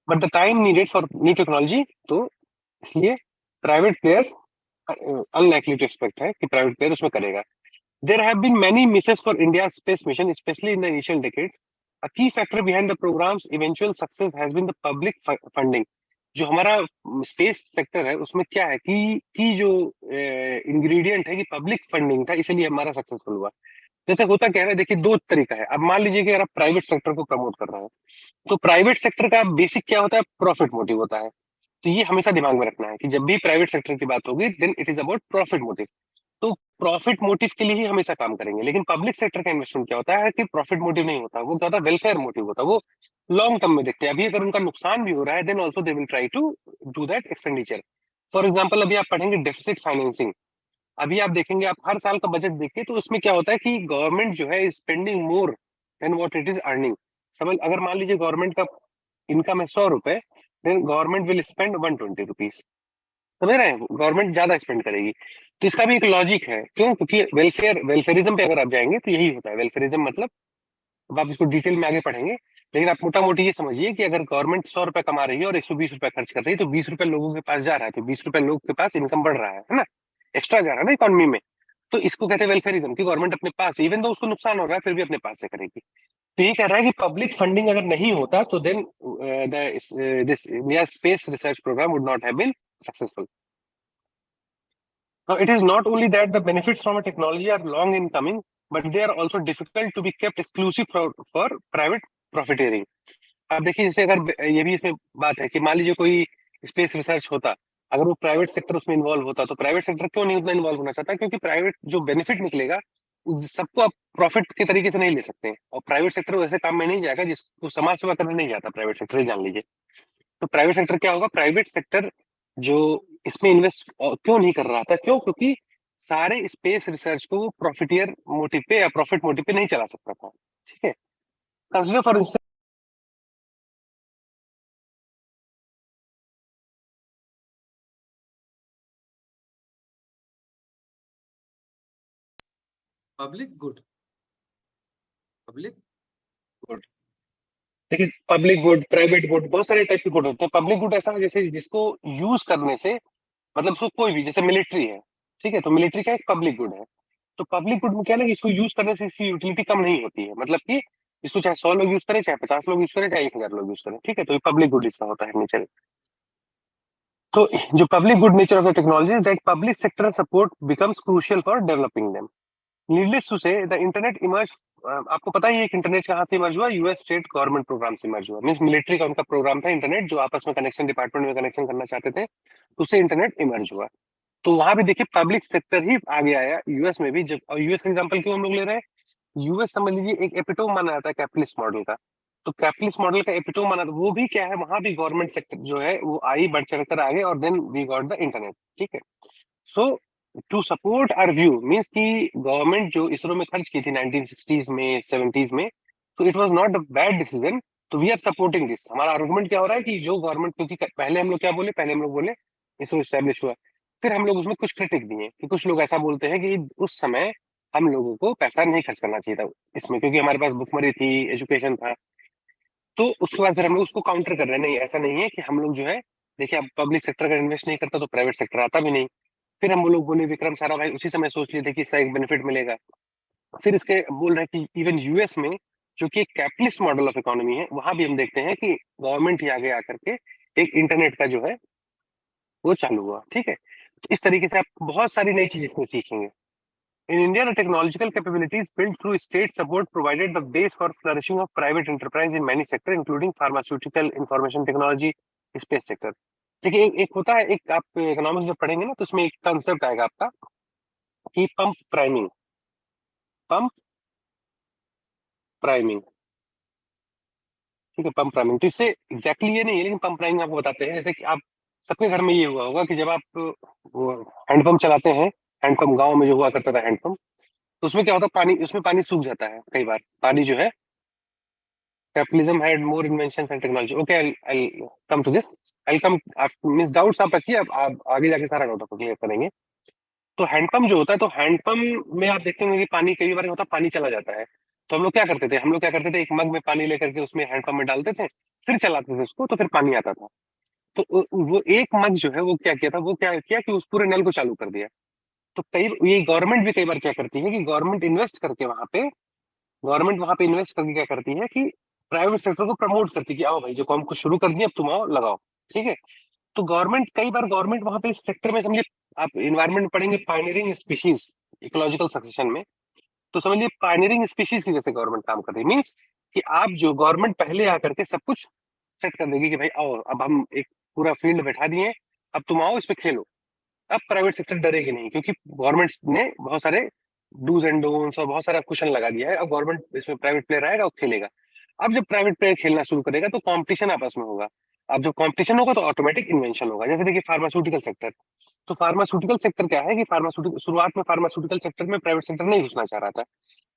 Speaker 1: But the time needed for new technology, तो इसलिए private player unlikely to expect है कि प्राइवेट प्लेयर उसमें करेगा. There have been many misses for India's space mission, especially in the initial decades. A key factor behind the program's eventual success has been the public funding. जो हमारा space sector है उसमें क्या है कि जो इंग्रेडिएंट है कि पब्लिक फंडिंग था, इसलिए हमारा सक्सेसफुल हुआ. जैसे होता क्या है, देखिए दो तरीका है. अब मान लीजिए कि अगर आप प्राइवेट सेक्टर को प्रमोट कर रहे हैं तो प्राइवेट सेक्टर का बेसिक क्या होता है, प्रॉफिट मोटिव होता है. तो ये हमेशा दिमाग में रखना है कि जब भी प्राइवेट सेक्टर की बात होगी then it is about profit motive. तो प्रॉफिट मोटिव के लिए ही हमेशा काम करेंगे. लेकिन पब्लिक सेक्टर का इन्वेस्टमेंट क्या होता है कि प्रॉफिट मोटिव नहीं होता, वो क्या होता है, वेलफेयर मोटिव होता है. वो लॉन्ग टर्म में देखते हैं. अभी अगर उनका नुकसान भी हो रहा है then also they will try to do that expenditure. For example अभी आप पढ़ेंगे डेफिसिट फाइनेंसिंग. अभी आप देखेंगे, आप हर साल का बजट देखिए तो उसमें क्या होता है कि गवर्नमेंट जो है spending more than what it is earning. समझ, अगर मान लीजिए गवर्नमेंट का इनकम है 100 रुपए, then government will spend 120 rupees. समझ रहे हैं, गवर्नमेंट ज्यादा स्पेंड करेगी. तो इसका भी एक लॉजिक है. क्यों? क्योंकि वेलफेयरिज्म पे अगर आप जाएंगे तो यही होता है. वेलफेयरिज्म मतलब, अब आप इसको डिटेल में आगे पढ़ेंगे, लेकिन आप मोटा मोटी ये समझिए कि अगर गवर्नमेंट 100 रुपए कमा रही है और 120 रुपए खर्च कर रही है तो 20 रुपए लोगों के पास जा रहा है, तो 20 रुपए लोगों के पास इनकम बढ़ रहा है ना, एक्स्ट्रा जा रहा है ना इकोनॉमी में. तो इसको कहते हैं वेलफेयरिज्म कि गवर्नमेंट अपने पास, इवन दो उसको नुकसान हो रहा है फिर भी अपने पास से करेगी. तो ये कह रहा है कि पब्लिक फंडिंग अगर नहीं होता तो then this India space research programme would not have been successful. Now, it is not only that the benefits from a technology are long in coming, but they are also difficult to be kept exclusive for private profiteering. अब देखिए जैसे अगर ये भी इसमें बात है कि मान लीजिए कोई स्पेस रिसर्च होता, अगर वो प्राइवेट सेक्टर उसमें इन्वॉल्व होता, तो प्राइवेट सेक्टर क्यों नहीं उतना इन्वॉल्व होना चाहता? क्योंकि प्राइवेट जो बेनिफिट निकलेगा उस सबको आप प्रॉफिट के तरीके से नहीं ले सकते हैं. और प्राइवेट सेक्टर वैसे काम में नहीं जाएगा जिसको समाज सेवा करने नहीं जाता प्राइवेट सेक्टर, जान लीजिए. तो प्राइवेट सेक्टर क्या होगा, प्राइवेट सेक्टर जो इसमें इन्वेस्ट क्यों नहीं कर रहा था, क्यों? क्योंकि सारे स्पेस रिसर्च को वो प्रॉफिटियर मोटिव पे या प्रॉफिट मोटिव पे नहीं चला सकता था। ठीक है, consider for instance
Speaker 2: public good, public
Speaker 1: good. देखिए, पब्लिक गुड, प्राइवेट गुड, बहुत सारे टाइप के गुड होते हैं। पब्लिक गुड ऐसा है जैसे जिसको यूज करने से मतलब उसको कोई भी, जैसे मिलिट्री है, ठीक है, तो मिलिट्री का एक पब्लिक गुड है। तो पब्लिक गुड में क्या है ना कि इसको यूज करने से इसकी यूटिलिटी कम नहीं होती है, मतलब कि इसको चाहे 100 लोग यूज करें, चाहे 50 लोग यूज करें, चाहे 1000 लोग यूज करें, ठीक है, तो ये पब्लिक गुड इसका होता है नेचर। तो जो public good nature of the technology is that public sector support becomes crucial for developing them. Needless to say the internet emerge, आपको पता ही है कि इंटरनेट कहाँ से इमर्ज हुआ? यूएस स्टेट गवर्नमेंट प्रोग्राम से इमर्ज हुआ। मींस मिलिट्री का उनका प्रोग्राम था इंटरनेट, जो आपस में कनेक्शन, डिपार्टमेंट में कनेक्शन करना चाहते थे, तो उससे इंटरनेट इमर्ज हुआ। तो वहां भी देखिए पब्लिक सेक्टर ही आगे आया यूएस में भी। जब, और यूएस का एग्जांपल क्यों हम लोग ले रहे हैं? यूएस समझ लीजिए एक एपिटोम माना जाता है कैपिटलिस्ट मॉडल का। तो कैपिटलिस्ट मॉडल का एपिटोम माना, तो वो भी क्या है, वहां भी गवर्नमेंट सेक्टर जो है वो आई बढ़ चढ़ कर आगे, और then we got the internet. ठीक है, so to support our view means कि गवर्नमेंट जो इसरो में खर्च की थी 1960s में, 70s में, तो it was not a bad decision. तो वी आर सपोर्टिंग दिस। हमारा आर्गुमेंट क्या हो रहा है कि जो गवर्नमेंट, क्योंकि पहले हम लोग क्या बोले, पहले हम लोग बोले इसरो स्टैब्लिश हुआ, फिर हम लोग उसमें कुछ क्रिटिक दिए कि कुछ लोग ऐसा बोलते हैं कि उस समय हम लोगों को पैसा नहीं खर्च करना चाहिए था इसमें, क्योंकि हमारे पास भुखमरी थी, एजुकेशन था। तो उसके बाद फिर हम लोग उसको काउंटर कर रहे हैं, नहीं ऐसा नहीं है कि हम लोग जो है, देखिए अब पब्लिक सेक्टर अगर इन्वेस्ट नहीं करता तो प्राइवेट सेक्टर आता भी नहीं। फिर हम लोग बोले, विक्रम सारा भाई उसी समय सोच लिए थे कि इसका एक बेनिफिट मिलेगा। फिर इसके बोल रहे हैं कि इवन यूएस में, जो कि एक कैपिटलिस्ट मॉडल ऑफ इकोनॉमी है, वहां भी हम देखते हैं कि गवर्नमेंट ही आगे आकर के एक इंटरनेट का जो है वो चालू हुआ। ठीक है, तो इस तरीके से आप बहुत सारी नई चीजें इसमें सीखेंगे। In India, the technological capabilities built through state support provided the base for flourishing of private enterprise in many sectors, including pharmaceutical, information technology, space sector. देखिए, एक होता है, एक आप इकोनॉमिक्स जब पढ़ेंगे ना, तो उसमें एक कंसेप्ट आएगा आपका कि पंप प्राइमिंग। पंप प्राइमिंग, ठीक है, पंप प्राइमिंग। तो इससे एग्जैक्टली ये नहीं है, लेकिन पंप प्राइमिंग आपको बताते हैं। जैसे कि आप सबके घर में ये हुआ होगा कि जब आप वो हैंडपंप चलाते हैं, हैंडपंप गांव में जो हुआ करता था हैंडपंप, तो उसमें क्या होता है, पानी, उसमें पानी सूख जाता है कई बार, पानी जो है। Capitalism had more inventions and technology. Okay, I'll come to this. I'll come after, means doubts आप रखिए, आप आगे जाके सारा डाउट आपको क्लियर करेंगे। तो हैंडपंप जो होता है, तो हैंडपंप में आप देखते होंगे कि पानी कई बार होता है, पानी चला जाता है। तो हम लोग क्या करते थे, हम लोग क्या करते थे, एक मग में पानी लेकर के उसमें हैंडपंप में डालते थे, फिर चलाते थे उसको, तो फिर पानी आता था। तो वो एक मग जो है वो क्या किया था, वो क्या किया कि उस पूरे नल को चालू कर दिया। तो कई, ये गवर्नमेंट भी कई बार क्या करती है कि गवर्नमेंट इन्वेस्ट करके वहां पे, गवर्नमेंट वहां पे इन्वेस्ट करके क्या करती है कि प्राइवेट सेक्टर को प्रमोट करती है कि आओ भाई, जो काम कुछ शुरू कर दिया, अब तुम आओ लगाओ। ठीक है, तो गवर्नमेंट, कई बार गवर्नमेंट वहां पे इस सेक्टर में, समझिए आप इन्वायरमेंट में पढ़ेंगे पायनियरिंग स्पीशीज, इकोलॉजिकल सक्सेशन में, तो समझिए पायनियरिंग स्पीशीज की जैसे गवर्नमेंट काम कर रही है। मीन्स कि आप जो गवर्नमेंट पहले आकर के सब कुछ सेट कर देगी कि भाई आओ, अब हम एक पूरा फील्ड बैठा दिए, अब तुम आओ इस पे खेलो। अब प्राइवेट सेक्टर डरेगी नहीं, क्योंकि गवर्नमेंट ने बहुत सारे डूज एंड डोंट्स और बहुत सारा क्वेश्चन लगा दिया है। अब गवर्नमेंट इसमें प्राइवेट प्लेयर आएगा और खेलेगा। अब जब प्राइवेट प्लेयर खेलना शुरू करेगा तो कंपटीशन आपस में होगा। अब जब कंपटीशन होगा तो ऑटोमेटिक इन्वेंशन होगा। जैसे देखिए फार्मास्यूटिकल सेक्टर, तो फार्मास्यूटिकल सेक्टर क्या है कि फार्मास्यूटिकल, शुरुआत में फार्मास्यूटिकल सेक्टर में प्राइवेट सेक्टर नहीं घुसना चाह रहा था,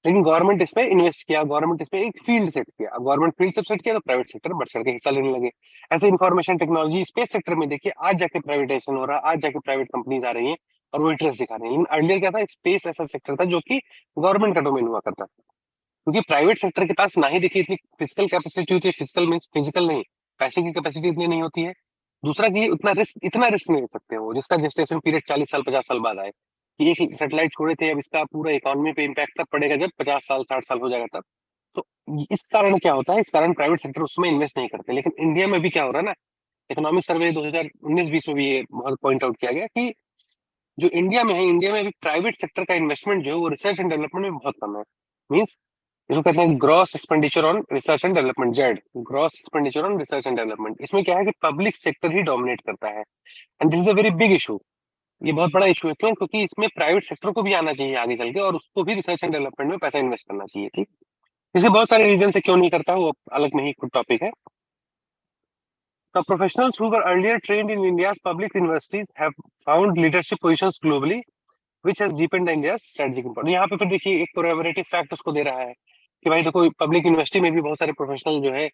Speaker 1: लेकिन गवर्नमेंट इस पे इन्वेस्ट किया, गवर्नमेंट इस पे एक फील्ड सेट किया। अब गवर्नमेंट फील्ड सेट किया तो प्राइवेट सेक्टर बढ़ चढ़ के हिस्सा लेने लगे। ऐसे इंफॉर्मेशन टेक्नोलॉजी स्पेस सेक्टर में देखिए, आज जाके प्राइवेटाइजेशन हो रहा है, आज जाके प्राइवेट कंपनीज आ रही हैं और वो इंटरेस्ट दिखा रही है। लेकिन अर्लियर क्या था, स्पेस ऐसा सेक्टर था जो कि गवर्नमेंट का डोमेन हुआ करता था, क्योंकि प्राइवेट सेक्टर के पास ना ही देखिए इतनी फिजिकल कैपेसिटी होती है, फिजिकल मीन फिजिकल नहीं, पैसे की कैपेसिटी इतनी नहीं होती है। दूसरा कि इतना रिस्क नहीं ले सकते वो, जिसका जेस्टेशन पीरियड 40 साल 50 साल बाद आए, कि एक सैटेलाइट छोड़े थे, अब इसका पूरा इकोनॉमी पे इम्पैक्ट तब पड़ेगा जब 50 साल 60 साल हो जाएगा तब। तो इस कारण क्या होता है, इस कारण प्राइवेट सेक्टर उसमें इन्वेस्ट नहीं करते। लेकिन इंडिया में भी क्या हो रहा है ना, इकोनॉमिक सर्वे 2019-20 में भी ये बहुत पॉइंट आउट किया गया कि जो इंडिया में है, इंडिया में अभी प्राइवेट सेक्टर का इन्वेस्टमेंट जो है वो रिसर्च एंड डेवलपमेंट में बहुत कम है। मीन्स इसको कहते हैं gross expenditure on research and development, Z, gross expenditure on research and development. इसमें क्या है कि पब्लिक सेक्टर ही डोमिनेट करता है, and this is a very big issue. ये बहुत बड़ा इशू है, क्यों? क्योंकि इसमें प्राइवेट सेक्टर को भी आना चाहिए आगे चल के, और उसको भी रिसर्च एंड डेवलपमेंट में पैसा इन्वेस्ट करना चाहिए। ठीक, इसके बहुत सारे रीजन से क्यों नहीं करता, वो अलग में ही खुद टॉपिक है। The professionals who were earlier trained in India's public universities have found leadership positions globally, which has deepened the India's strategic importance. यहाँ पे फिर देखिए एक कोलैबोरेटिव फैक्ट उसको दे रहा है कि भाई देखो पब्लिक यूनिवर्सिटी में भी बहुत सारे प्रोफेशनल जो है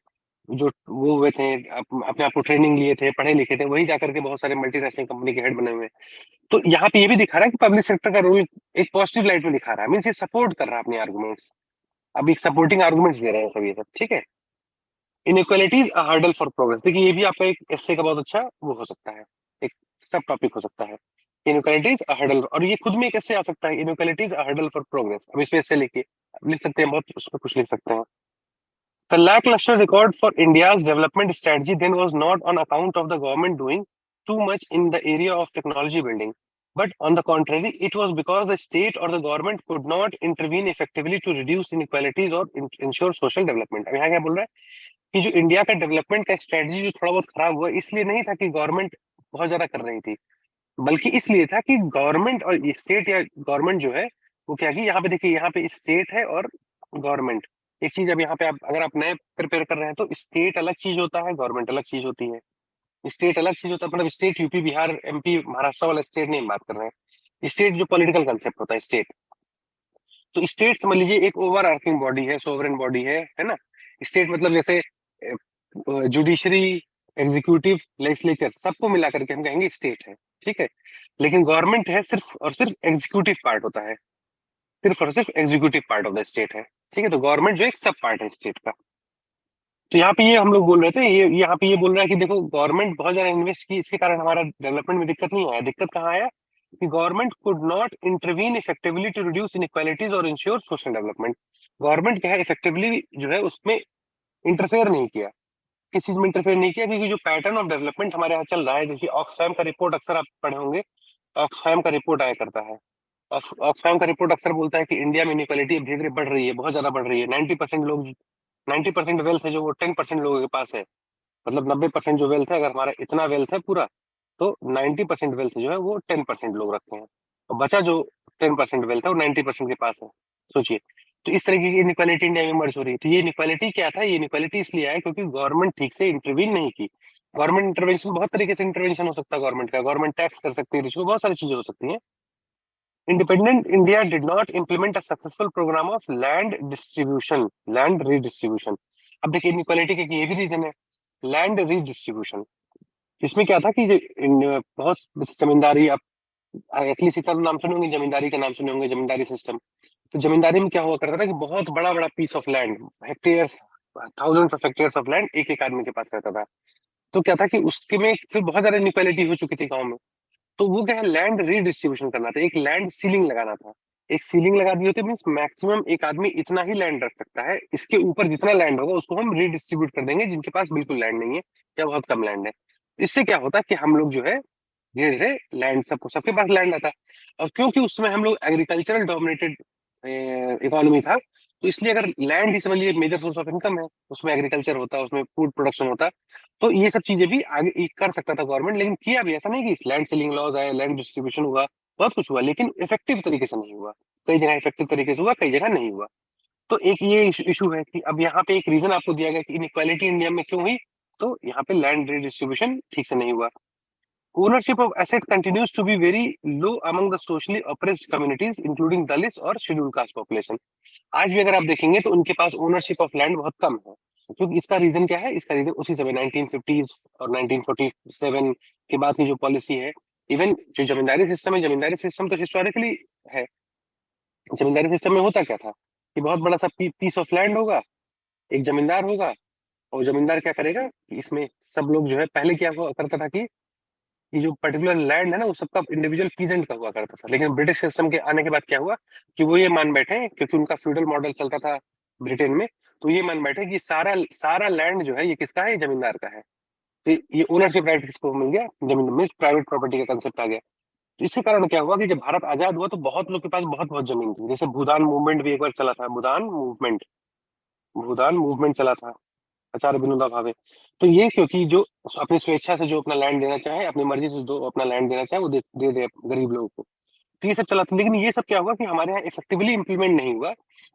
Speaker 1: जो वो हुए थे अपने आप को ट्रेनिंग लिए थे पढ़े लिखे थे वही जाकर के बहुत सारे मल्टीनेशनल कंपनी के हेड बने हुए हैं। तो यहाँ पे ये भी दिखा रहा है कि पब्लिक सेक्टर का रोल एक पॉजिटिव लाइट में दिखा रहा है, मीन्स ये सपोर्ट कर रहा है अपने आर्गुमेंट्स। अब एक सपोर्टिंग आर्गुमेंट्स दे रहे हैं सब ये सब, ठीक है। Inequalities a hurdle for progress, देखिए ये भी आपका एक एस्से का बहुत अच्छा वो हो सकता है, एक सब टॉपिक हो सकता है। इनइक्वालिटीज अ हर्डल, और ये खुद में एक ऐसे आ सकता है, inequalities a hurdle for progress. अब इसमें ऐसे लिखिए, लिख सकते हैं बहुत, उसमें कुछ लिख सकते हैं। The lackluster record for India's development strategy then was not on account of the government doing too much in the area of technology building, but on the contrary, it was because the state or the government could not intervene effectively to reduce inequalities or ensure social development। अब यहाँ क्या बोल रहा है कि जो India का development का स्ट्रेटजी जो थोड़ा बहुत खराब हुआ, इसलिए नहीं था कि गवर्नमेंट बहुत ज्यादा कर रही थी, बल्कि इसलिए था कि गवर्नमेंट और स्टेट या गवर्नमेंट जो है वो क्या की, यहाँ पे देखिए यहाँ पे स्टेट है और गवर्नमेंट एक चीज। अब यहाँ पे आप अगर आप नए प्रिपेयर कर रहे हैं तो स्टेट अलग चीज होता है, गवर्नमेंट अलग चीज होती है। स्टेट अलग चीज होता है, मतलब state UP Bihar MP Maharashtra वाला स्टेट नहीं हम बात कर रहे हैं। स्टेट जो पॉलिटिकल कंसेप्ट होता है स्टेट, तो स्टेट समझ लीजिए एक ओवर आर्किंग बॉडी है, सोवरेन बॉडी है ना। स्टेट मतलब जैसे जुडिशरी, एग्जीक्यूटिव, लेजिस्लेचर सबको मिला करके हम कहेंगे स्टेट है, ठीक है। लेकिन गवर्नमेंट है सिर्फ और सिर्फ एग्जीक्यूटिव पार्ट होता है, सिर्फ और सिर्फ executive part of the state है, ठीक है। तो गवर्नमेंट जो एक सब पार्ट है स्टेट का। तो यहाँ पे ये हम लोग बोल रहे थे, ये यहाँ पे ये बोल रहा है कि देखो गवर्नमेंट बहुत ज्यादा इन्वेस्ट की, इसके कारण हमारा डेवलपमेंट में दिक्कत नहीं आया। दिक्कत कहाँ आया कि government could not intervene effectively to reduce inequalities और इंश्योर सोशल डेवलपमेंट। गवर्नमेंट क्या है इफेक्टिवली जो है उसमें इंटरफेयर नहीं किया, किस चीज में इंटरफेयर नहीं किया, क्योंकि जो पैटर्न ऑफ डेवलपमेंट हमारे यहाँ चल रहा है, जैसे ऑक्सफैम का रिपोर्ट अक्सर आप पढ़े होंगे, ऑक्सफैम का रिपोर्ट आया करता है। ऑक्सफैम का रिपोर्ट अक्सर बोलता है कि इंडिया में इनइक्वालिटी धीरे धीरे बढ़ रही है, बहुत ज्यादा बढ़ रही है। 90% लोग, 90% वेल्थ है जो वो 10% लोगों के पास है, मतलब 90% जो वेल्थ है, अगर हमारा इतना वेल्थ है पूरा, तो 90% वेल्थ जो है वो 10% लोग रखते हैं, और बचा जो 10% वेल्थ है वो 90% के पास है। सोचिए, तो इस तरीके की इनइक्वालिटी इंडिया में मर्ज हो रही है। तो ये इनइक्वालिटी क्या था, ये इनइक्वालिटी इसलिए आया क्योंकि गवर्नमेंट ठीक से इंटरवीन नहीं की। गवर्नमेंट इंटरवेंशन बहुत तरीके से इंटरवेंशन हो सकता है गवर्नमेंट का, गवर्नमेंट टैक्स कर सकती है, रिश्वत, बहुत सारी चीजें हो सकती हैं। Independent India did not implement a successful program of land distribution, land redistribution। अब देखिए इनइक्वालिटी के ये भी रीजन है, लैंड रीडिस्ट्रीब्यूशन। इसमें क्या था कि बहुत जमींदारी, आप अखिलेश सीतारामन नाम सुने होंगे, जमींदारी का नाम सुने होंगे, जमींदारी सिस्टम। तो जमींदारी में क्या हुआ करता था कि बहुत बड़ा बड़ा piece of land, hectares, thousands of hectares of land एक एक आदमी के पास रहता था। तो क्या था कि उसके में फिर बहुत ज्यादा इनइक्वालिटी हो चुकी थी गाँव में। तो वो क्या है, लैंड रीडिस्ट्रीब्यूशन करना था, एक लैंड सीलिंग लगाना था। एक सीलिंग लगा दी होती मीन्स मैक्सिमम एक आदमी इतना ही लैंड रख सकता है, इसके ऊपर जितना लैंड होगा उसको हम रीडिस्ट्रीब्यूट कर देंगे जिनके पास बिल्कुल लैंड नहीं है या बहुत कम लैंड है। इससे क्या होता है कि हम लोग जो है धीरे धीरे लैंड, सबको सबके पास लैंड आता है। और क्योंकि उस समय हम लोग एग्रीकल्चरल डोमिनेटेड इकोनॉमी था, तो इसलिए अगर लैंड ही समझ लीजिए मेजर सोर्स ऑफ इनकम है, उसमें एग्रीकल्चर होता है, उसमें फूड प्रोडक्शन होता है, तो ये सब चीजें भी आगे कर सकता था गवर्नमेंट। लेकिन किया भी ऐसा नहीं कि लैंड सीलिंग लॉज आए, लैंड डिस्ट्रीब्यूशन हुआ, बहुत कुछ हुआ, लेकिन इफेक्टिव तरीके से नहीं हुआ। कई जगह इफेक्टिव तरीके से हुआ, कई जगह नहीं हुआ। तो एक ये इशू है कि अब यहाँ पे एक रीजन आपको दिया गया कि इनइक्वालिटी इंडिया में क्यों हुई, तो यहाँ पे लैंड रिडिस्ट्रीब्यूशन ठीक से नहीं हुआ। Ownership of asset continues to be very low among the socially oppressed communities, including Dalits और scheduled caste population। आज भी अगर आप देखेंगे तो उनके पास ओनरशिप ऑफ लैंड बहुत कम है। क्योंकि इसका रीजन क्या है, इसका रीजन उसी समय 1950s और 1947 के बाद की जो पॉलिसी है। इवन जो जमींदारी सिस्टम है, जमींदारी सिस्टम तो हिस्टोरिकली है। जमींदारी सिस्टम में होता क्या था कि बहुत बड़ा सा पीस ऑफ लैंड होगा, एक जमींदार होगा, और जमींदार क्या करेगा कि इसमें सब लोग जो है, पहले क्या हुआ करता था कि ये जो पर्टिकुलर लैंड है ना वो सबका इंडिविजुअल पीजेंट का हुआ करता था। लेकिन ब्रिटिश सिस्टम के आने के बाद क्या हुआ कि वो ये मान बैठे, क्योंकि उनका फ्यूडल मॉडल चलता था ब्रिटेन में, तो ये मान बैठे कि सारा सारा लैंड जो है ये किसका है, ये जमींदार का है। तो ये ओनरशिप राइट किसको मिल गया, जमीन में प्राइवेट प्रॉपर्टी का कंसेप्ट आ गया। तो इसी कारण क्या हुआ कि जब भारत आजाद हुआ तो बहुत लोग के पास बहुत बहुत जमीन थी। जैसे भूदान मूवमेंट भी एक बार चला था, भूदान मूवमेंट चला था, आचार्य विनोबा भावे। तो ये क्योंकि जो अपनी स्वेच्छा से जो अपना लैंड देना चाहे, अपनी मर्जी से जो अपना लैंड देना चाहे वो दे गरीब लोगों को, तो ये सब चला था। लेकिन ये सब क्या हुआ कि हमारे यहाँ इफेक्टिवली इंप्लीमेंट नहीं हुआ।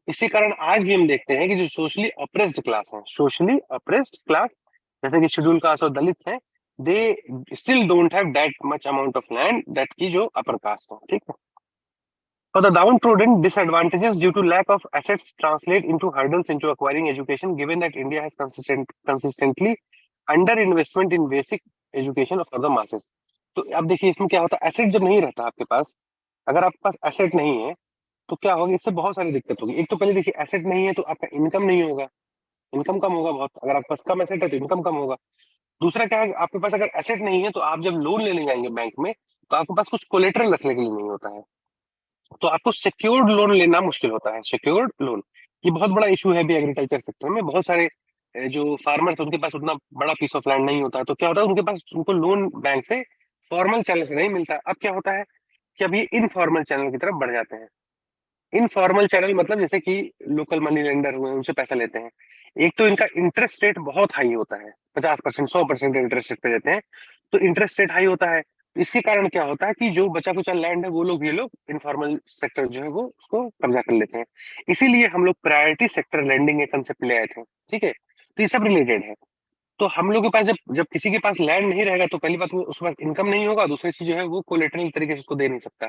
Speaker 1: इसी कारण आज भी हम देखते हैं कि जो सोशली अप्रेस्ड क्लास है, सोशली अप्रेस्ड क्लास जैसे कि शेड्यूल कास्ट और दलित हैं, they still don't have that much amount of land that की जो अपर कास्ट है, ठीक है। For the downtrodden, disadvantages due to lack of assets translate into hurdles into acquiring education, given that India has consistently under investment in basic education for the masses. तो अब देखिए इसमें क्या होता है, एसेट जब नहीं रहता आपके पास, अगर आपके पास एसेट नहीं है तो क्या होगा, इससे बहुत सारी दिक्कत होगी। एक तो पहले देखिए एसेट नहीं है तो आपका इनकम नहीं होगा, इनकम कम होगा बहुत, अगर आपके पास कम एसेट है तो इनकम कम होगा। दूसरा क्या है, आपके पास अगर एसेट नहीं है तो आप जब लोन लेने जाएंगे बैंक में तो आपके पास कुछ कोलेटरल रखने के लिए नहीं होता है, तो आपको सिक्योर्ड लोन लेना मुश्किल होता है। सिक्योर्ड लोन ये बहुत बड़ा इशू है भी एग्रीकल्चर सेक्टर में। बहुत सारे जो फार्मर्स उनके पास उतना बड़ा पीस ऑफ लैंड नहीं होता है, तो क्या होता है उनके पास, उनको लोन बैंक से फॉर्मल चैनल से नहीं मिलता। अब क्या होता है कि अब ये इनफॉर्मल चैनल की तरफ बढ़ जाते हैं। इनफॉर्मल चैनल मतलब जैसे कि लोकल मनी लेंडर हुए, उनसे पैसा लेते हैं। एक तो इनका इंटरेस्ट रेट बहुत हाई होता है, 50%, 100% इंटरेस्ट रेट पे देते हैं, तो इंटरेस्ट रेट हाई होता है। इसके कारण क्या होता है कि जो बचा कुचा लैंड है वो लोग, ये लोग इनफॉर्मल सेक्टर जो है वो उसको कब्जा कर लेते हैं। इसीलिए हम लोग प्रायोरिटी सेक्टर लैंडिंग के कंसेप्ट ले आए थे, ठीक है। तो ये सब रिलेटेड है। तो हम लोग के पास जब जब किसी के पास लैंड नहीं रहेगा तो पहली बात वो उसके पास इनकम नहीं होगा, दूसरी चीज जो है वो कोलेटरल तरीके से उसको दे नहीं सकता।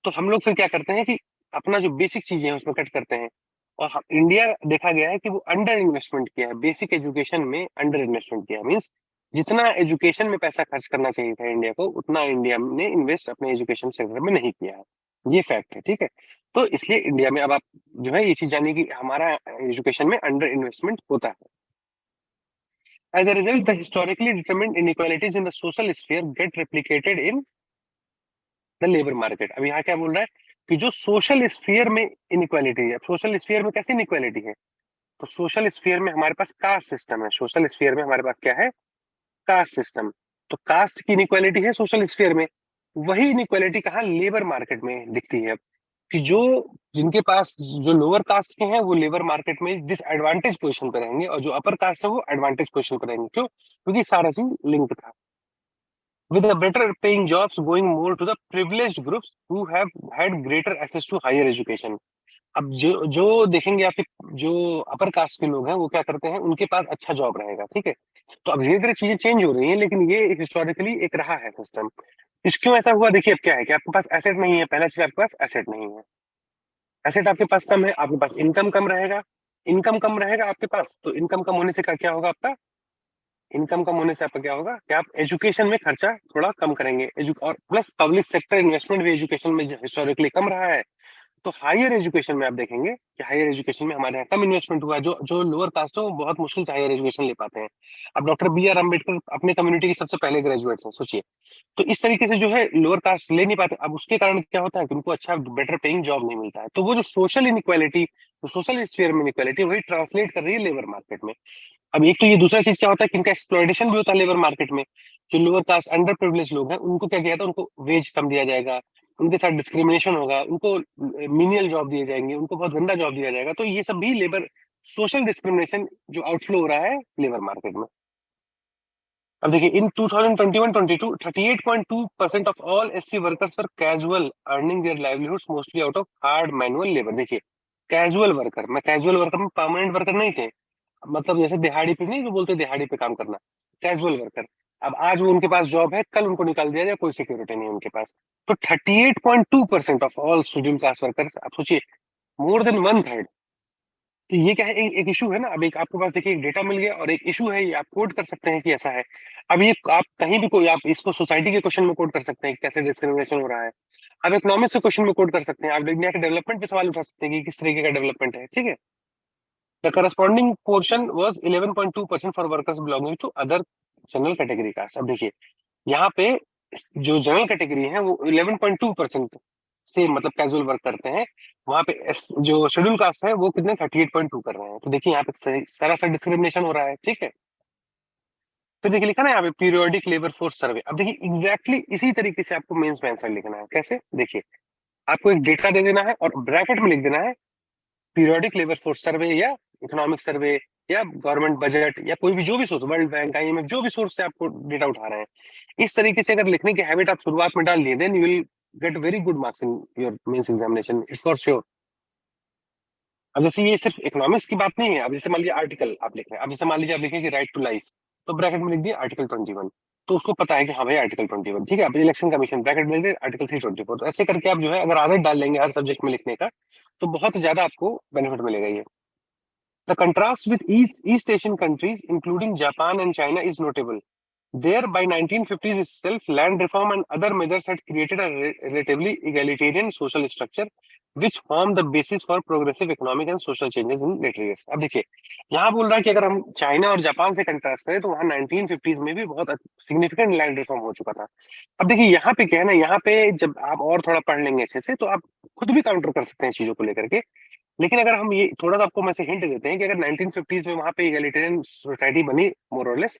Speaker 1: तो हम लोग फिर क्या करते हैं कि अपना जो बेसिक चीजें हैं उसमें कट करते हैं। और इंडिया देखा गया है कि वो अंडर इन्वेस्टमेंट किया है, बेसिक एजुकेशन में अंडर इन्वेस्टमेंट किया है। मीन्स जितना एजुकेशन में पैसा खर्च करना चाहिए था इंडिया को, उतना इंडिया ने इन्वेस्ट अपने एजुकेशन सेक्टर में नहीं किया है। ये फैक्ट है, ठीक है। तो इसलिए इंडिया में अब आप जो है ये चीज जानिए कि हमारा एजुकेशन में अंडर इन्वेस्टमेंट होता है। As a result, the historically determined inequalities in the social sphere get replicated in the labour market. अब यहाँ क्या बोल रहा है कि जो सोशल स्फीयर में इनइक्वालिटी है, सोशल स्फीयर में कैसे इनइक्वालिटी है, तो सोशल स्फीयर में हमारे पास कास्ट सिस्टम है। सोशल स्फीयर में हमारे पास क्या है, कास्ट सिस्टम। तो कास्ट की इनइक्वालिटी है सोशल स्फीयर में, वही इनइक्वालिटी कहाँ, लेबर मार्केट में दिखती है। कि जो जिनके पास जो लोअर कास्ट के हैं वो लेबर मार्केट में डिसएडवांटेज पोजीशन पर रहेंगे, और जो अपर कास्ट है वो एडवांटेज पोजीशन पर रहेंगे। क्यों? क्योंकि सारा चीज लिंक था। with the better paying jobs going more to the privileged groups who have had greater access to higher education. अब जो जो देखेंगे आपके जो अपर कास्ट के लोग हैं वो क्या करते हैं, उनके पास अच्छा जॉब रहेगा, ठीक है। तो अब धीरे धीरे चीजें चेंज हो रही हैं, लेकिन ये हिस्टोरिकली एक रहा है सिस्टम। इस क्यों ऐसा हुआ, देखिए अब क्या है कि आपके पास एसेट नहीं है, पहला चीज आपके पास एसेट नहीं है, एसेट आपके पास कम है, आपके पास इनकम कम रहेगा। इनकम कम रहेगा आपके पास, तो इनकम कम होने से क्या होगा आपका, इनकम कम होने से आपका क्या होगा कि आप एजुकेशन में खर्चा थोड़ा कम करेंगे। और प्लस पब्लिक सेक्टर इन्वेस्टमेंट भी एजुकेशन में हिस्टोरिकली कम रहा है। तो हायर एजुकेशन में आप देखेंगे कि हायर एजुकेशन में हमारे यहाँ कम इन्वेस्टमेंट हुआ है। जो जो लोअर कास्ट है वो बहुत मुश्किल से हायर एजुकेशन ले पाते हैं। अब डॉक्टर बी आर अम्बेडकर अपने कम्युनिटी के सबसे पहले ग्रेजुएट हैं, सोचिए। तो इस तरीके से जो है लोअर कास्ट ले नहीं पाते। अब उसके कारण क्या होता है कि उनको अच्छा बेटर पेइंग जॉब नहीं मिलता है। तो वो जो सोशल इनइक्वालिटी, जो सोशल स्फीयर में इनइक्वालिटी, वही ट्रांसलेट कर रही है लेबर मार्केट में। अब एक तो ये, दूसरा चीज क्या होता है कि इनका एक्सप्लॉयटेशन भी होता है लेबर मार्केट में। जो लोअर कास्ट अंडर प्रिविलेज लोग हैं उनको क्या किया था, उनको वेज कम दिया जाएगा, उनके साथ डिस्क्रिमिनेशन होगा, उनको मिनियल जॉब दिए जाएंगे, उनको बहुत गंदा जॉब दिया जाएगा। तो ये सब भी लेबर सोशल डिस्क्रिमिनेशन जो आउटफ्लो हो रहा है लेबर मार्केट में। अब देखिए इन 2021-22 38.2% of all SC workers were casual earning there livelihoods mostly out of hard manual labour. देखिए कैजुअल वर्कर, मैं कैजुअल वर्कर में परमानेंट वर्कर नहीं थे, मतलब जैसे दिहाड़ी पे नहीं जो बोलते दिहाड़ी पे काम करना, कैजुअल वर्कर। अब आज वो उनके पास जॉब है, कल उनको निकाल दिया जाए, कोई सिक्योरिटी नहीं है उनके पास। तो 38.2% of all schedule caste workers, आप सोचिए मोर देन वन थर्ड। तो ये क्या है, एक इशू है ना। अब एक आपके पास देखिए एक डेटा मिल गया और एक इशू है, ये आप कोड कर सकते हैं कि ऐसा है। अब ये आप कहीं भी कोई, आप इसको सोसाइटी के क्वेश्चन में कोड कर सकते हैं कि कैसे डिस्क्रिमिनेशन हो रहा है। आप इकोनॉमिक्स के क्वेश्चन में कोड कर सकते हैं, आप इंडिया के डेवलपमेंट पे सवाल उठा सकते हैं कि किस तरीके का डेवलपमेंट है, ठीक है। The corresponding portion was 11.2% for workers belonging to other general category caste. अब देखिए यहाँ पे जो जनरल कैटेगरी है वो 11.2% से मतलब कैजुअल वर्क करते हैं। वहां पे जो शेड्यूल कास्ट है वो कितने 38.2 कर रहे हैं। तो देखिए यहाँ पे सारा सा डिस्क्रिमिनेशन हो रहा है, ठीक है। फिर देखिए लिखा ना यहाँ पे पीरियोडिक लेबर फोर्स सर्वे। अब देखिए एग्जैक्टली इसी तरीके से आपको मेंस में आंसर लिखना है। कैसे, देखिए आपको एक डेटा दे देना है और ब्रैकेट में लिख देना है पीरियोडिक लेबर फोर्स सर्वे या इकोनॉमिक सर्वे या गवर्नमेंट बजट या कोई भी जो भी सोर्स, वर्ल्ड बैंक, आईएमएफ, जो भी सोर्स से आपको डेटा उठा रहे हैं। इस तरीके से अगर लिखने की हैबिट आप शुरुआत में डाल लिए, then you will get very good marks in your mains examination, it's for sure. अब जैसे ये सिर्फ इकोनॉमिक्स की बात नहीं है। अब जैसे मान लीजिए आर्टिकल आप लिख रहे हैं, अब जैसे मान लीजिए आप लिखें कि राइट टू लाइफ, तो ब्रैकेट में लिख दिया आर्टिकल 21, तो उसको पता है कि हाँ भाई आर्टिकल 21, ठीक है। अब इलेक्शन कमीशन ब्रैकेट में लिख दिया आर्टिकल 324, तो ऐसे करके आप जो है अगर आदत डाल लेंगे हर सब्जेक्ट में लिखने का, तो बहुत ज्यादा आपको बेनिफिट मिलेगा ये। The contrast with east Asian countries including Japan and China is notable. There, by 1950s itself, land reform and other measures had created a relatively egalitarian social structure, which formed the basis for progressive economic and social changes in later years. अब देखिए, यहाँ बोल रहा है कि अगर हम China और जापान से कंट्रास्ट करें तो वहाँ 1950s में भी बहुत सिग्निफिकेंट लैंड रिफॉर्म हो चुका था। अब देखिए यहाँ पे क्या है ना, यहाँ पे जब आप और थोड़ा पढ़ लेंगे अच्छे से तो आप खुद भी काउंटर कर सकते हैं चीजों को लेकर के। लेकिन अगर हम ये थोड़ा सा आपको मैं से हिंट देते हैं कि अगर 1950s में वहां पे इगलिटेरियन सोसाइटी बनी मोर और लेस,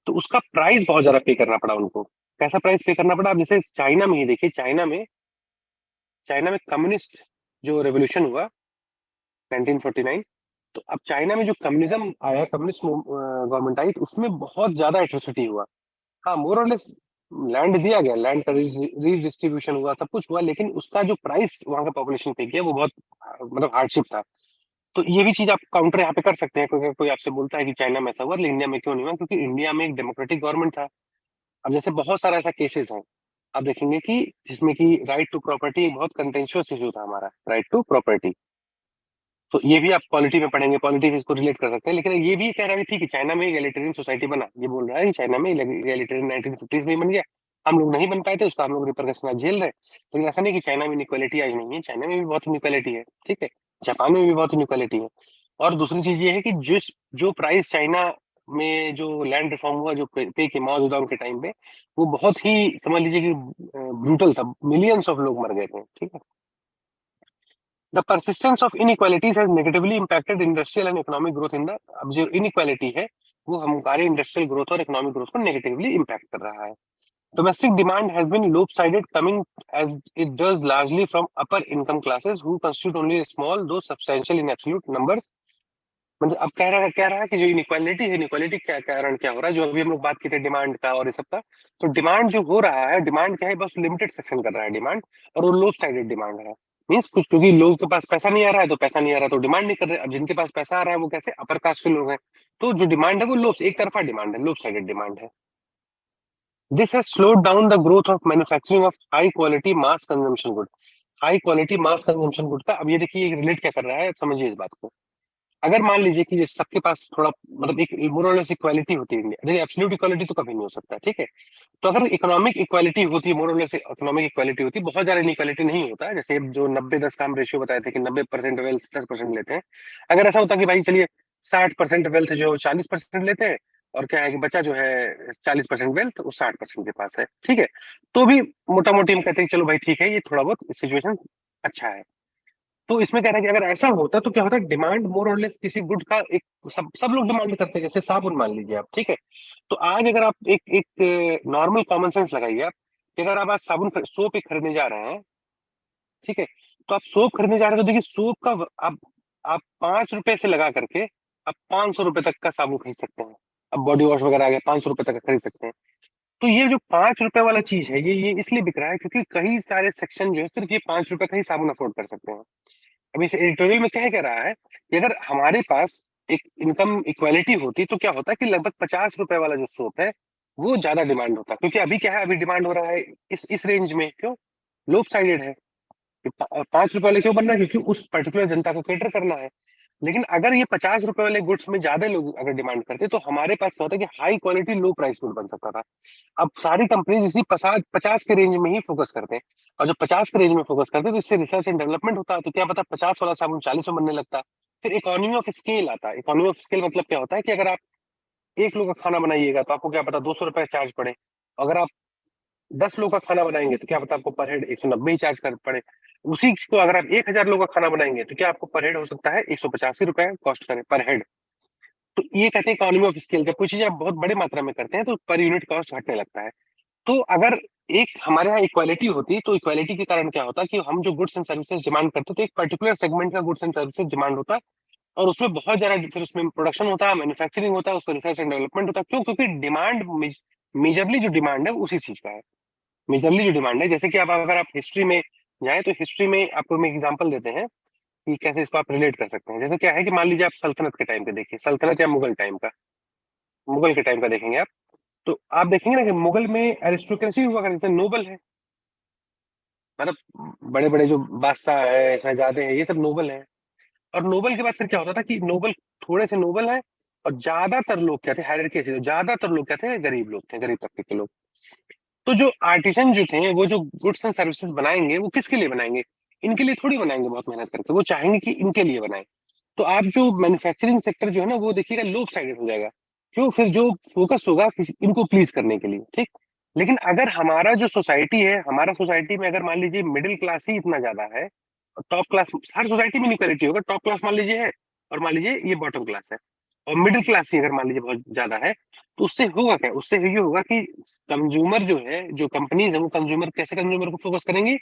Speaker 1: तो उसका प्राइस बहुत ज्यादा पे करना पड़ा उनको। कैसा प्राइस पे करना पड़ा? अब जैसे चाइना में ही देखिए, चाइना में कम्युनिस्ट जो रेवोल्यूशन हुआ 1949, तो अब चाइना में जो कम्युनिज्म आया, कम्युनिस्ट गवर्नमेंट आई, तो उसमें बहुत ज्यादा एट्रोसिटी हुआ। हाँ, मोर और लेस लैंड दिया गया, लैंड का रीडिस्ट्रीब्यूशन हुआ, सब कुछ हुआ, लेकिन उसका जो प्राइस वहां का पॉपुलेशन पे किया वो बहुत मतलब हार्डशिप था। तो ये भी चीज आप काउंटर यहाँ पे कर सकते हैं, क्योंकि कोई आपसे बोलता है कि चाइना में ऐसा हुआ लेकिन इंडिया में क्यों नहीं हुआ, क्योंकि इंडिया में एक डेमोक्रेटिक गवर्नमेंट था। अब जैसे बहुत सारा ऐसा केसेस है, आप देखेंगे कि जिसमें कि राइट टू प्रॉपर्टी एक बहुत कंटेंशियस इशू था हमारा, राइट टू प्रॉपर्टी। तो ये भी आप पॉलिटी में पढ़ेंगे, पॉलिटी से इसको रिलेट कर सकते हैं। लेकिन ये भी कह रहा है कि ठीक है, चाइना में एगलिटेरियन सोसाइटी बना, ये बोल रहा है कि चाइना में एगलिटेरियन 1950s में ही बन गया, हम लोग नहीं बन पाए थे, उसका हम लोग रिपरकशन आज झेल रहे हैं। लेकिन ऐसा नहीं कि चाइना में इनइक्वालिटी आज नहीं है, चाइना में भी बहुत इनइक्वालिटी है, ठीक है, जापान में भी बहुत इनइक्वालिटी है। और दूसरी चीज ये है कि जो प्राइस चाइना में जो लैंड रिफॉर्म हुआ, जो पे के माओ जेडोंग के टाइम पे, वो बहुत ही समझ लीजिए कि ब्रूटल था, मिलियंस ऑफ लोग मर गए थे, ठीक है। The persistence of inequalities has negatively impacted industrial and economic growth in the, अब जो inequality है वो हमारे इंडस्ट्रियल ग्रोथ और इकोनॉमिक ग्रोथ को नेगेटिवली इम्पैक्ट कर रहा है। Domestic demand has been lopsided, coming as it does largely from upper income classes who constitute only a small though substantial in absolute numbers। मतलब अब कह रहा है कि जो इनइक्वालिटी है, इनइक्वालिटी क्या कारण क्या हो रहा है, जो अभी हम लोग बात की थे डिमांड का और ये सब का, तो डिमांड जो हो रहा है, डिमांड क्या है, बस लिमिटेड सेक्शन कर रहा है डिमांड, और वो लो साइडेड डिमांड है। मीन्स कुछ, क्योंकि लोगों के पास पैसा नहीं आ रहा है, तो पैसा नहीं आ रहा तो डिमांड नहीं कर रहे। अब जिनके पास पैसा आ रहा है वो कैसे, अपर कास्ट के लोग हैं, तो जो डिमांड है वो लो, एक तरफा डिमांड है, लो साइडेड डिमांड है। This has slowed down the growth of manufacturing of high quality mass consumption good. High quality mass consumption good का अब ये देखिए रिलेट क्या कर रहा है, समझिए इस बात को। अगर मान लीजिए कि ये सबके पास थोड़ा मतलब एक मोर और लेस इक्वालिटी होती है इंडिया, देखिए एब्सोल्यूट इक्वालिटी तो कभी नहीं हो सकता, ठीक है। तो अगर इकोनॉमिक इक्वालिटी होती है, मोर और लेस इकोनॉमिक इक्वालिटी होती है, बहुत ज्यादा इनइक्वालिटी नहीं होता है, जैसे जो 90-10 काम रेशियो बताए थे कि 90% वेल्थ 10% लेते हैं। अगर ऐसा होता कि भाई चलिए 60% वेल्थ जो 40% लेते हैं, और क्या है कि बच्चा जो है 40% वेल्थ वो 60% के पास है, ठीक है, तो भी मोटा मोटी हम कहते हैं कि चलो भाई ठीक है, ये थोड़ा बहुत सिचुएशन अच्छा है। तो इसमें कह रहा है कि अगर ऐसा होता तो क्या होता, डिमांड मोर और लेस किसी गुड का एक, सब लोग डिमांड करते हैं, जैसे साबुन मान लीजिए आप, ठीक है। तो आज अगर आप एक एक नॉर्मल कॉमन सेंस लगाइए आप, कि अगर आप आज सोप एक खरीदने जा रहे हैं, ठीक है, तो आप सोप खरीदने जा रहे हैं, तो देखिए सोप का आप 5 रुपए से लगा करके आप 500 रुपए तक का साबुन खरीद सकते हैं। अब बॉडी वॉश वगैरह आ गया, 500 रुपए तक का खरीद सकते हैं। तो ये जो 5 रुपए वाला चीज है, ये इसलिए बिक रहा है क्योंकि कई सारे सेक्शन जो है सिर्फ ये 5 रुपए का ही साबुन अफोर्ड कर सकते हैं। अब इस एडिटोरियल में क्या कह रहा है कि अगर हमारे पास एक इनकम इक्वालिटी होती तो क्या होता कि लगभग 50 रुपए वाला जो सोप है वो ज्यादा डिमांड होता, क्योंकि अभी क्या है, अभी डिमांड हो रहा है इस रेंज में, क्यों, लोप साइडेड है। 5 रुपए वाले क्यों बनना है, क्योंकि उस पर्टिकुलर जनता को कैटर करना है। लेकिन अगर ये 50 रुपए वाले गुड्स में ज्यादा लोग अगर डिमांड करते तो हमारे पास क्या होता कि हाई क्वालिटी लो प्राइस गुड बन सकता था। अब सारी कंपनीज इसी 50 के रेंज में ही फोकस करते हैं, और जब 50 के रेंज में फोकस करते हैं तो इससे रिसर्च एंड डेवलपमेंट होता है, तो क्या पता 50 वाला साबुन 40 में बनने लगता। फिर इकोनॉमी ऑफ स्केल आता है। इकोनॉमी ऑफ स्केल मतलब क्या होता है कि अगर आप 1 लोग का खाना बनाइएगा तो आपको क्या पता 200 रुपए चार्ज पड़े, अगर आप 10 लोग का खाना बनाएंगे तो क्या पता आपको पर हेड 190 ही चार्ज कर पड़े। उसी को अगर आप 1000 लोग का खाना बनाएंगे तो क्या आपको पर हेड हो सकता है 185 रुपए कॉस्ट करे पर हेड। तो ये कहते हैं इकोनॉमी ऑफ स्केल। जब कोई चीज आप बहुत बड़े मात्रा में करते हैं तो पर यूनिट कॉस्ट घटने लगता है। तो अगर एक हमारे यहाँ इक्वालिटी होती तो इक्वालिटी के कारण क्या होता कि हम जो गुड्स एंड सर्विसेज डिमांड करते तो एक पर्टिकुलर सेगमेंट का गुड्स एंड सर्विसेज डिमांड होता, और उसमें बहुत ज्यादा फिर उसमें प्रोडक्शन होता है, मैन्युफैक्चरिंग होता है, उसका रिसर्च एंड डेवलपमेंट होता है। क्यों? क्योंकि डिमांड मेजरली जो डिमांड है उसी चीज का है, मेजरली जो डिमांड है। जैसे कि आप अगर आप हिस्ट्री में जाए तो हिस्ट्री में आपको हम एग्जांपल देते हैं कि कैसे इसको आप रिलेट कर सकते हैं। जैसे क्या है कि मान लीजिए आप सल्तनत के टाइम पे देखिए, सल्तनत या मुगल टाइम का, मुगल के टाइम का देखेंगे आप, तो आप देखेंगे ना कि मुगल में एरिस्टोक्रेसी हुआ करते थे, नोबल है, मतलब बड़े बड़े जो बादशाह है, शहजादे हैं, ये सब नोबल है। और नोबल के बाद फिर क्या होता था कि नोबल, थोड़े से नोबल है, और ज्यादातर लोग क्या थे, हायरार्की थी, ज्यादातर लोग क्या थे, गरीब लोग थे, गरीब तबके के लोग। तो जो आर्टिसन जो थे, वो जो गुड्स एंड सर्विसेज बनाएंगे, वो किसके लिए बनाएंगे? इनके लिए थोड़ी बनाएंगे बहुत मेहनत करके, वो चाहेंगे कि इनके लिए बनाए। तो आप जो मैन्युफैक्चरिंग सेक्टर जो है ना, वो देखिएगा लोग साइडेड हो जाएगा, क्यों? फिर जो फोकस होगा इनको प्लीज करने के लिए, ठीक। लेकिन अगर हमारा जो सोसाइटी है, हमारा सोसाइटी में अगर मान लीजिए मिडिल क्लास ही इतना ज्यादा है, टॉप क्लास, हर सोसाइटी में इनक्वालिटी होगा, टॉप क्लास मान लीजिए है, और मान लीजिए ये बॉटम क्लास है, और मिडिल क्लास ही अगर मान लीजिए बहुत ज्यादा है, तो उससे होगा क्या? उससे ये होगा कि कंज्यूमर जो है, जो कंपनीज है, वो कंज्यूमर, कैसे कंज्यूमर को फोकस करेंगे?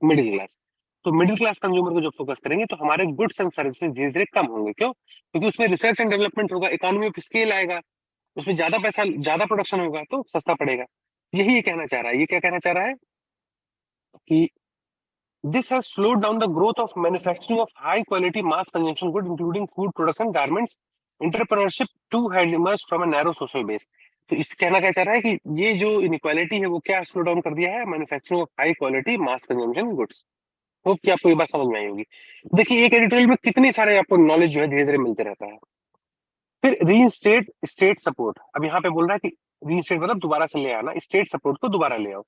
Speaker 1: Middle class. तो मिडिल क्लास कंज्यूमर को जब फोकस करेंगे, तो हमारे गुड्स एंड सर्विसेज धीरे धीरे कम होंगे। क्यों? क्योंकि उसमें रिसर्च एंड डेवलपमेंट होगा, इकोनॉमी ऑफ स्केल आएगा, उसमें ज्यादा पैसा, ज्यादा प्रोडक्शन होगा, तो सस्ता पड़ेगा। यही ये कहना चाह रहा है। ये क्या कहना चाह रहा है कि this has slowed down the growth of manufacturing of high quality mass consumption goods including food products and garments. Entrepreneurship too had emerged from a narrow social base. तो इस कहना क्या चाह रहा है कि ये जो इनक्वालिटी है, वो क्या स्लो डाउन कर दिया है? Manufacturing of high quality mass consumption goods. Hope कि आपको ये बात समझ में आई होगी। देखिए, एक एडिटोरियल में कितने सारे आपको नॉलेज जो है धीरे धीरे मिलते रहता है। फिर रीइंस्टेट स्टेट सपोर्ट, अब यहाँ पे बोल रहा है कि रीइंस्टेट मतलब दोबारा से ले आना, स्टेट सपोर्ट को दोबारा ले आओ।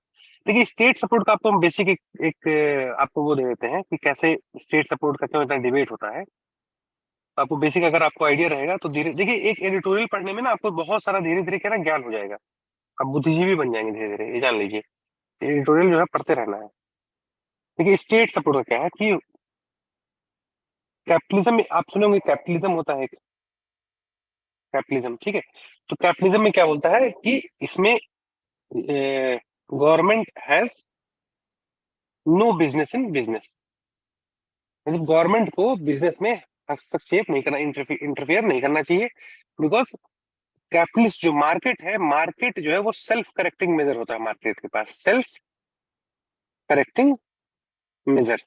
Speaker 1: देखिए, स्टेट सपोर्ट का आपको हम बेसिक आपको वो दे देते हैं कि कैसे स्टेट सपोर्ट का क्यों इतना डिबेट होता है। तो आपको बेसिक अगर आपको आइडिया रहेगा तो धीरे, देखिए एक एडिटोरियल पढ़ने में ना आपको बहुत सारा धीरे धीरे क्या ना ज्ञान हो जाएगा, आप बुद्धिजीवी बन जाएंगे धीरे धीरे, ये जान लीजिए। एडिटोरियल जो है पढ़ते रहना है। देखिए, स्टेट सपोर्ट का क्या है कि कैपिटलिज्म में आप सुने होंगे, कैपिटलिज्म होता है, कैपिटलिज्म, ठीक है। तो कैपिटलिज्म में क्या बोलता है कि इसमें government has no business in business, मतलब गवर्नमेंट को बिजनेस में हस्तक्षेप नहीं करना, इंटरफेयर नहीं करना चाहिए। बिकॉज कैपिटलिस्ट जो मार्केट है, मार्केट जो है वो सेल्फ करेक्टिंग मेजर होता है, मार्केट के पास self correcting measure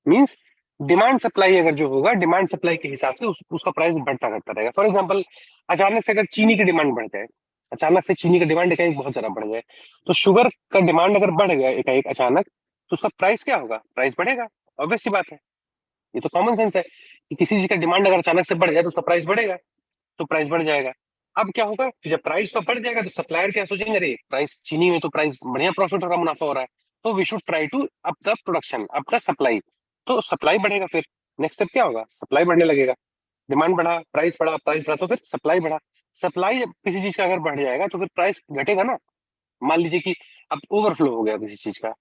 Speaker 1: means demand supply अगर जो होगा, डिमांड सप्लाई के हिसाब से उसका प्राइस बढ़ता घटता रहेगा। फॉर एग्जांपल, अचानक से अगर चीनी की डिमांड बढ़ जाए, अचानक से चीनी का डिमांड एकाएक बहुत ज्यादा बढ़ जाए, तो शुगर का डिमांड अगर बढ़ गया एकाएक अचानक, तो उसका प्राइस क्या होगा? प्राइस बढ़ेगा। ऑब्वियस सी बात है, ये तो कॉमन सेंस है कि किसी चीज का डिमांड अगर अचानक से बढ़ जाए तो उसका प्राइस बढ़ेगा, तो प्राइस बढ़ जाएगा। अब क्या होगा, जब प्राइस तो बढ़ जाएगा तो सप्लायर क्या सोचेंगे, अरे प्राइस चीनी में तो प्राइस बढ़िया, प्रॉफिट हो रहा, मुनाफा हो रहा है, तो we should try to up the production, up the supply. तो सप्लाई बढ़ेगा, फिर नेक्स्ट स्टेप क्या होगा? सप्लाई बढ़ने लगेगा, डिमांड बढ़ा, प्राइस बढ़ा, प्राइस बढ़ा तो फिर सप्लाई बढ़ा। सप्लाई जब किसी चीज का अगर बढ़ जाएगा तो फिर प्राइस घटेगा ना। मान लीजिए कि अब ओवरफ्लो हो गया किसी चीज का,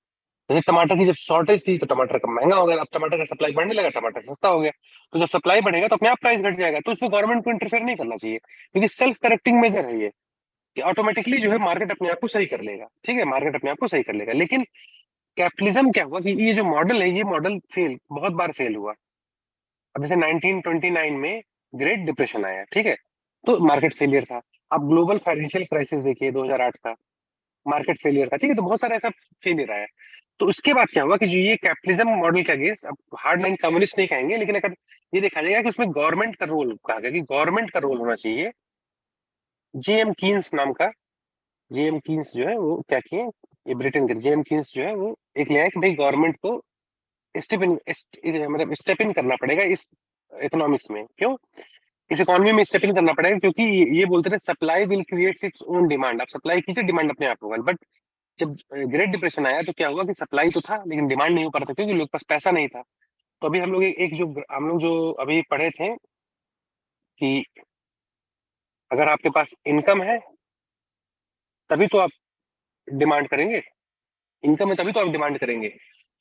Speaker 1: जैसे टमाटर की जब शॉर्टेज थी तो टमाटर का महंगा हो गया, अब टमाटर का सप्लाई बढ़ने लगा, टमाटर सस्ता हो गया। तो जब सप्लाई बढ़ेगा तो अपने आप प्राइस घट जाएगा। तो इसमें गवर्नमेंट को इंटरफेयर नहीं करना चाहिए, क्योंकि सेल्फ करेक्टिंग मेजर है ये, कि ऑटोमेटिकली जो है मार्केट अपने आप को सही कर लेगा। ठीक है, मार्केट अपने आप को सही कर लेगा। लेकिन कैपिटलिज्म क्या हुआ कि ये जो मॉडल है, ये मॉडल फेल, बहुत बार फेल हुआ। अब जैसे 1929 में ग्रेट डिप्रेशन आया, ठीक है, तो मार्केट फेलियर था। अब ग्लोबल फाइनेंशियल क्राइसिस देखिए 2008 का, मार्केट फेलियर था, ठीक है। तो बहुत सारा ऐसा फेलियर आया। तो उसके बाद क्या हुआ कि जो ये कैपिटलिज्म मॉडल का अगेंस्ट, अब हार्ड लाइन कम्युनिस्ट नहीं कहेंगे, लेकिन अगर ये देखा जाएगा कि उसमें गवर्नमेंट का रोल, कहा गया कि गवर्नमेंट का रोल होना चाहिए। जेएम कीन्स नाम का, जेएम कीन्स जो है वो क्या किए, ये ब्रिटेन के जेएम कीन्स जो है वो एक ले आए कि भाई गवर्नमेंट को स्टेप इन, मतलब स्टेप इन करना पड़ेगा इस इकोनॉमिक्स में। क्यों? इस इकोनॉमी में स्टेप इन करना पड़ेगा, क्योंकि ये बोलते थे supply will create its own demand. आप सप्लाई कीजिए, डिमांड अपने आप होगा। बट जब ग्रेट डिप्रेशन आया तो क्या हुआ कि सप्लाई तो था लेकिन डिमांड नहीं हो पा रहा था, क्योंकि लोग पास पैसा नहीं था। तो अभी हम लोग एक जो हम लोग जो अभी पढ़े थे कि अगर आपके पास इनकम है तभी तो आप डिमांड करेंगे, इनकम है तभी तो आप डिमांड करेंगे।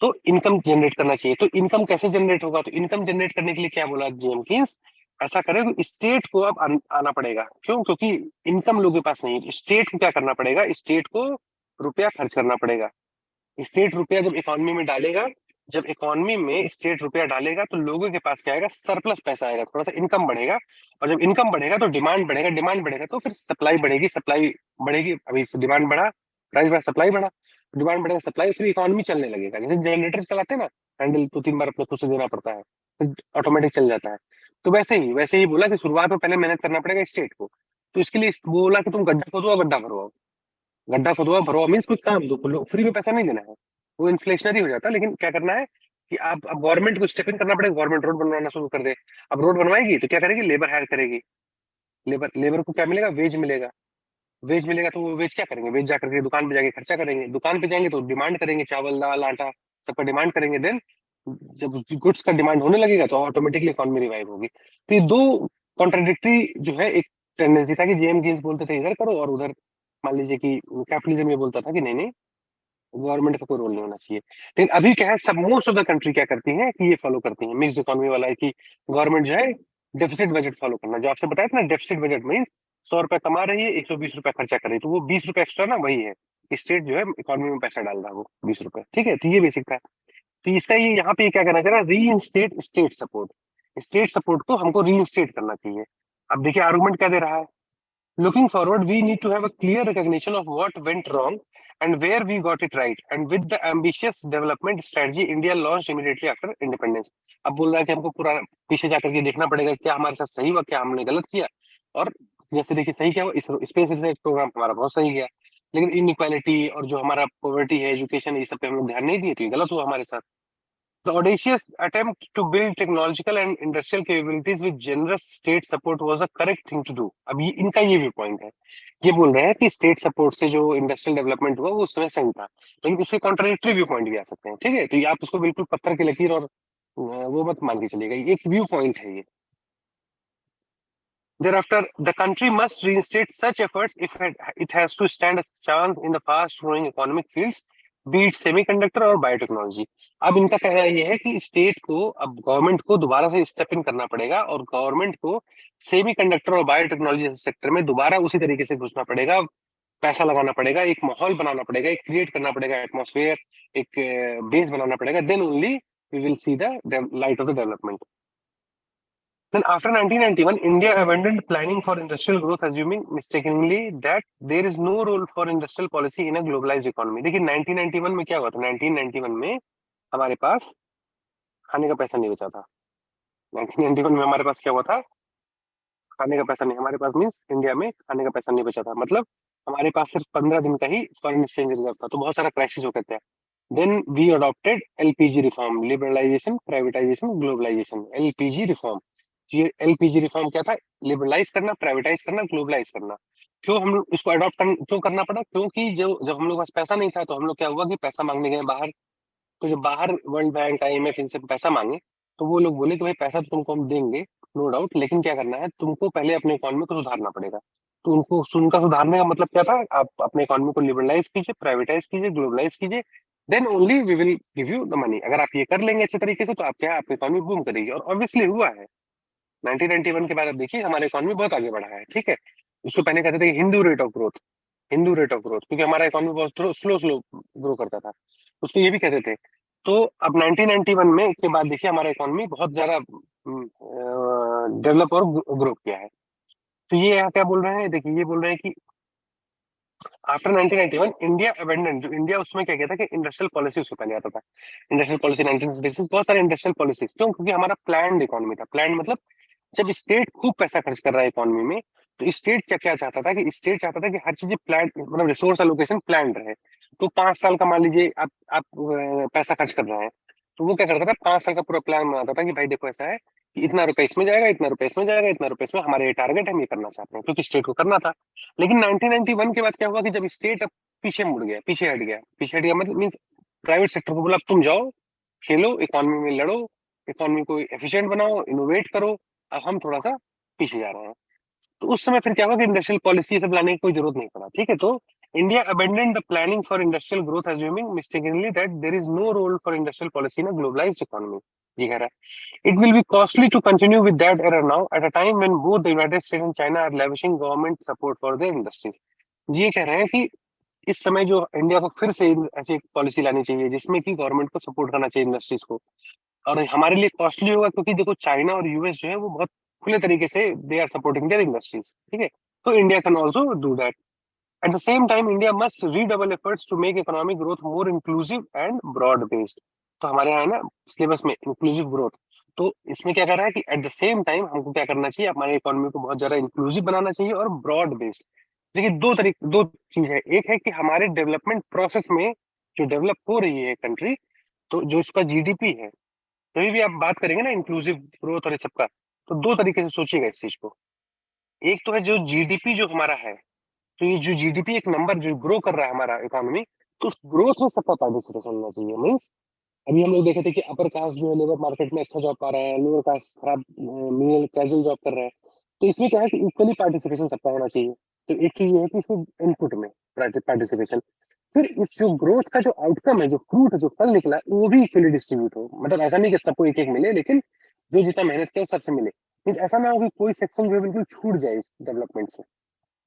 Speaker 1: तो इनकम जनरेट करना चाहिए। तो इनकम कैसे जनरेट होगा? तो इनकम जनरेट करने के लिए क्या बोला जेमकिंस, ऐसा करे कि स्टेट को अब आना पड़ेगा। क्यों? क्योंकि इनकम लोगों के पास नहीं है। स्टेट को क्या करना पड़ेगा? स्टेट को रुपया खर्च करना पड़ेगा। स्टेट रुपया जब इकोनॉमी में डालेगा, जब इकोनॉमी में स्टेट रुपया डालेगा तो लोगों के पास क्या आएगा? सरप्लस पैसा आएगा, थोड़ा सा इनकम बढ़ेगा। और जब इनकम बढ़ेगा तो डिमांड बढ़ेगा, डिमांड बढ़ेगा तो फिर सप्लाई बढ़ेगी, सप्लाई बढ़ेगी। अभी डिमांड बढ़ा, प्राइस बढ़ा, सप्लाई बढ़ा, डिमांड बढ़ेगा, सप्लाई, फिर इकोनॉमी चलने लगेगा। जैसे जनरेटर चलाते हैं ना, हैंडल 2-3 बार अपने खुद से देना पड़ता है, फिर ऑटोमेटिक चल जाता है। तो वैसे ही बोला कि शुरुआत में पहले मेहनत करना पड़ेगा स्टेट को। तो इसके लिए बोला कि तुम गड्ढा खोदो, गड्ढा भरवाओ, गड्ढा खुदवा भरो, मीन्स कुछ काम दो, फ्री में पैसा नहीं देना है, वो इन्फ्लेशनरी हो जाता है। लेकिन क्या करना है कि आप अब गवर्नमेंट को स्टेप इन करना पड़ेगा, गवर्नमेंट रोड बनवाना शुरू कर दे। अब रोड बनवाएगी तो क्या करेगी, लेबर हायर करेगी, लेबर लेबर को क्या मिलेगा, वेज मिलेगा, वेज मिलेगा तो वो वेज क्या करेंगे, वेज जाकर के दुकान पे जाके खर्चा करेंगे, दुकान पे जाएंगे तो डिमांड करेंगे, चावल दाल आटा सबका डिमांड करेंगे। देन जब गुड्स का डिमांड होने लगेगा तो ऑटोमेटिकली इकोनॉमी रिवाइव होगी। तो ये दो कॉन्ट्राडिक्टरी जो है एक टेंडेंसी था कि जेएम कीन्स बोलते थे इधर करो, और उधर मान लीजिए कि कैपिटलिज्म ये बोलता था कि नहीं नहीं, गवर्नमेंट का कोई रोल नहीं होना चाहिए। लेकिन अभी क्या है, सब मोस्ट ऑफ द कंट्री क्या करती है कि ये फॉलो करती है, मिक्स इकोनॉमी वाला है कि गवर्नमेंट जो है डेफिसिट बजट फॉलो करना, जो आपसे बताया था ना, डेफिसिट बजट मीन 100 रुपए कमा रही है, 120 रुपए खर्चा कर रही है, तो वो 20 रुपए एक्स्ट्रा ना वही है, स्टेट जो है इकोनॉमी में पैसा डाल रहा है वो 20 रुपए, ठीक है। तो ये बेसिक था। तो इसका ये यहाँ पे क्या करना चाह रहा है, री instead state support, state support को हमको री इंस्टेट करना चाहिए। अब देखिए आर्गुमेंट क्या दे रहा है, looking forward, we need to have a clear recognition of what went wrong and where we got it right. And with the ambitious development strategy India launched immediately after independence. अब बोल रहा है कि हमको पूरा पीछे जाकर के देखना पड़ेगा क्या हमारे साथ सही हुआ, क्या हमने गलत किया। और जैसे देखिए सही क्या हुआ, इस स्पेस रिसर्च प्रोग्राम हमारा बहुत सही गया, लेकिन इनइक्वालिटी और जो हमारा पॉवर्टी है, एजुकेशन, ये सब पे हम लोग ध्यान नहीं दिए, तो ये गलत हुआ हमारे साथ। The audacious attempt to build technological and industrial capabilities with generous state support was the correct thing to do. अब ये इनका ये व्यू पॉइंट है, ये बोल रहे हैं कि स्टेट सपोर्ट से जो इंडस्ट्रियल डेवलपमेंट हुआ वो उस समय सही था, लेकिन उसके कॉन्ट्राडिक्टरी व्यू पॉइंट भी आ सकते हैं, ठीक है। तो ये आप उसको बिल्कुल पत्थर की लकीर और वो मत मान के चलिएगा, ये एक व्यू पॉइंट है ये। Thereafter, the country must reinstate such efforts if it has to stand a chance in the fast-growing economic fields, be it semiconductor और बायोटेक्नोलॉजी। अब इनका कहना ये है कि स्टेट को, अब गवर्नमेंट को दोबारा से स्टेप इन करना पड़ेगा और गवर्नमेंट को सेमीकंडक्टर और बायोटेक्नोलॉजी जैसे सेक्टर में दोबारा उसी तरीके से घुसना पड़ेगा, पैसा लगाना पड़ेगा, एक माहौल बनाना पड़ेगा, एक क्रिएट करना पड़ेगा एटमॉस्फेयर, एक बेस बनाना पड़ेगा, then only we will see the light of the development. Then after 1991, India abandoned planning for industrial growth, assuming mistakenly that there is no role for industrial policy in a globalized economy. देखिए 1991 में क्या हुआ था, 1991 में हमारे पास खाने का पैसा नहीं बचा था। 1991 में हमारे पास क्या हुआ था, खाने का पैसा नहीं, हमारे पास मीन्स इंडिया में खाने का पैसा नहीं बचा था, मतलब हमारे पास सिर्फ 15 दिन का ही फॉरेन एक्सचेंज रिजर्व था, तो बहुत सारा क्राइसिस हो गया था। Then we adopted LPG reform, liberalisation, privatisation, globalisation, LPG reform. ये एलपीजी रिफॉर्म क्या था, लिबरलाइज करना, प्राइवेटाइज करना, ग्लोबलाइज करना। क्यों हम लोग इसको अडॉप्ट क्यों करना पड़ा, क्योंकि जो जब हम लोग पास पैसा नहीं था तो हम लोग क्या हुआ कि पैसा मांगने गए बाहर, तो जब बाहर वर्ल्ड बैंक, आईएमएफ इनसे पैसा मांगे तो वो लोग बोले कि भाई पैसा तो तुमको हम देंगे, नो डाउट, लेकिन क्या करना है, तुमको पहले अपने इकोनॉमी को सुधारना पड़ेगा। तो उनका सुधारने का मतलब क्या था, आप अपने इकोनॉमी को लिबरलाइज कीजिए, प्राइवेटाइज कीजिए, ग्लोबलाइज कीजिए, then only we will give you the money. अगर आप ये कर लेंगे अच्छे तरीके से तो आप क्या है, आपकी इकोनॉमी बूम करेगी, और ऑब्वियसली हुआ है। 1991 के बाद अब देखिए हमारा इकोनॉमी बहुत आगे बढ़ा है, ठीक है। उसको पहले कहते थे Hindu rate of growth, Hindu rate of growth, क्योंकि हमारा इकोनॉमी बहुत स्लो स्लो ग्रो करता था, उसको ये भी कहते थे। तो अब 1991 में के बाद देखिए हमारा इकोनॉमी बहुत ज्यादा डेवलप और ग्रो किया है। तो ये यहाँ क्या बोल रहे हैं, देखिए ये बोल रहे हैं कि आफ्टर 1991 इंडिया अबेंडन, जो इंडिया उसमें क्या कहता है कि इंडस्ट्रियल पॉलिसी उससे पहले आता था, इंडस्ट्रियल पॉलिसी 1956, बहुत सारे इंडस्ट्रियल पॉलिसी, क्यों, क्योंकि हमारा प्लान इकोनॉमी था। प्लान मतलब जब स्टेट खूब पैसा खर्च कर रहा है इकोनॉमी में, तो स्टेट क्या क्या चाहता था कि स्टेट चाहता था कि हर चीज प्लान, मतलब रिसोर्स एलोकेशन प्लान रहे। तो 5 साल का मान लीजिए आप पैसा खर्च कर रहे हैं, तो वो क्या करता था, 5 साल का पूरा प्लान बनाता था कि भाई देखो ऐसा है कि इतना रुपए इसमें जाएगा, इतना रुपए इसमें जाएगा, इतना रुपए इसमें, हमारे ये टारगेट हम ये करना चाहते हैं, क्योंकि स्टेट को करना था। लेकिन 1991 के बाद क्या हुआ कि जब स्टेट अब पीछे मुड़ गया, पीछे हट गया, पीछे हट गया मतलब मीन प्राइवेट सेक्टर को बोला तुम जाओ खेलो इकोनॉमी में, लड़ो, इकोनॉमी को एफिशिएंट बनाओ, इनोवेट करो, अब हम थोड़ा सा पीछे जा रहे हैं। तो उस समय फिर क्या हुआ कि इंडस्ट्रियल पॉलिसी सब लाने की कोई जरूरत नहीं पड़ा, ठीक है। तो India abandoned the planning for industrial growth, assuming mistakenly that there is no role for industrial policy in a globalised economy. ये कह रहा है, it will be costly to continue with that error now at a time when both the United States and China are lavishing government support for their industries. ये कह रहे हैं कि इस समय जो इंडिया को फिर से ऐसी एक पॉलिसी लानी चाहिए जिसमें कि गवर्नमेंट को सपोर्ट करना चाहिए इंडस्ट्रीज को, और हमारे लिए कॉस्टली होगा, क्योंकि देखो चाइना और यूएस जो है वो बहुत खुले तरीके से they are supporting their industries, ठीक है। तो India can also do that. At the same time India must redouble efforts to make economic growth more inclusive and broad based. तो हमारे यहाँ है ना सिलेबस में इंक्लूसिव ग्रोथ, तो इसमें क्या कर रहा है कि एट द सेम टाइम हमको क्या करना चाहिए, हमारी इकोनॉमी को बहुत ज्यादा इंक्लूसिव बनाना चाहिए और ब्रॉड बेस्ड। देखिए दो चीज है, एक है कि हमारे डेवलपमेंट प्रोसेस में जो डेवलप हो रही है कंट्री, तो जो इसका जीडीपी है, कभी भी आप बात करेंगे ना इंक्लूसिव ग्रोथ और इस सबका, तो दो तरीके से सोचिएगा इस चीज को। एक तो है जो जीडीपी जो हमारा है, तो ये जो जीडीपी एक नंबर जो ग्रो कर रहा है हमारा इकोनॉमी, तो उस ग्रोथ में सबका पार्टिसिपेशन होना चाहिए। मीन्स अभी हम लोग देखे थे कि अपर कास्ट जो है लेबर मार्केट में अच्छा जॉब पा रहा है, लोअर कास्ट खराब मिनिमम कैजुअल जॉब कर रहा है। तो इसमें क्या है कि इक्वली पार्टिसिपेशन सबका होना चाहिए। तो एक चीज ये है कि इसमें इनपुट में पार्टिसिपेशन, फिर इस जो ग्रोथ का जो आउटकम है, जो फ्रूट जो फल निकला, वो भी इक्वली डिस्ट्रीब्यूट हो। मतलब ऐसा नहीं कि सबको एक एक मिले, लेकिन जो जितना मेहनत किया वो सबसे मिले। मीन्स ऐसा ना हो कि कोई सेक्शन जो है बिल्कुल छूट जाए इस डेवलपमेंट से।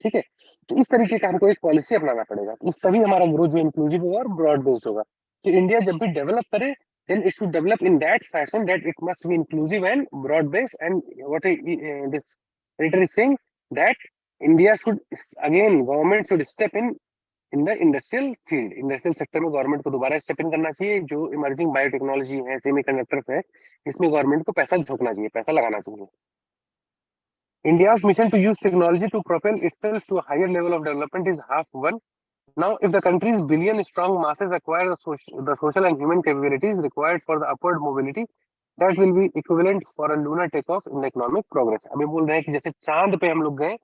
Speaker 1: ठीक है, तो इस तरीके का हमको एक पॉलिसी अपनाना पड़ेगा, तो तभी हमारा ग्रोथ जो इंक्लूसिव होगा और ब्रॉड बेस्ड होगा। तो इंडिया जब भी डेवलप करे, then it should develop in that fashion that it must be inclusive and broad based. And what this editor is saying, that India should, again government should step in the industrial field, industrial sector में government को दोबारा step in करना चाहिए। जो emerging biotechnology है, semiconductors है, इसमें government को पैसा झोंकना चाहिए, पैसा लगाना चाहिए। India's mission to use technology to propel itself to a higher level of development is half won. Now, if the country's billion-strong masses acquire the social and human capabilities required for the upward mobility, that will be equivalent for a lunar takeoff in the economic progress. अभी बोल रहे हैं कि जैसे चांद पे हम लोग गए,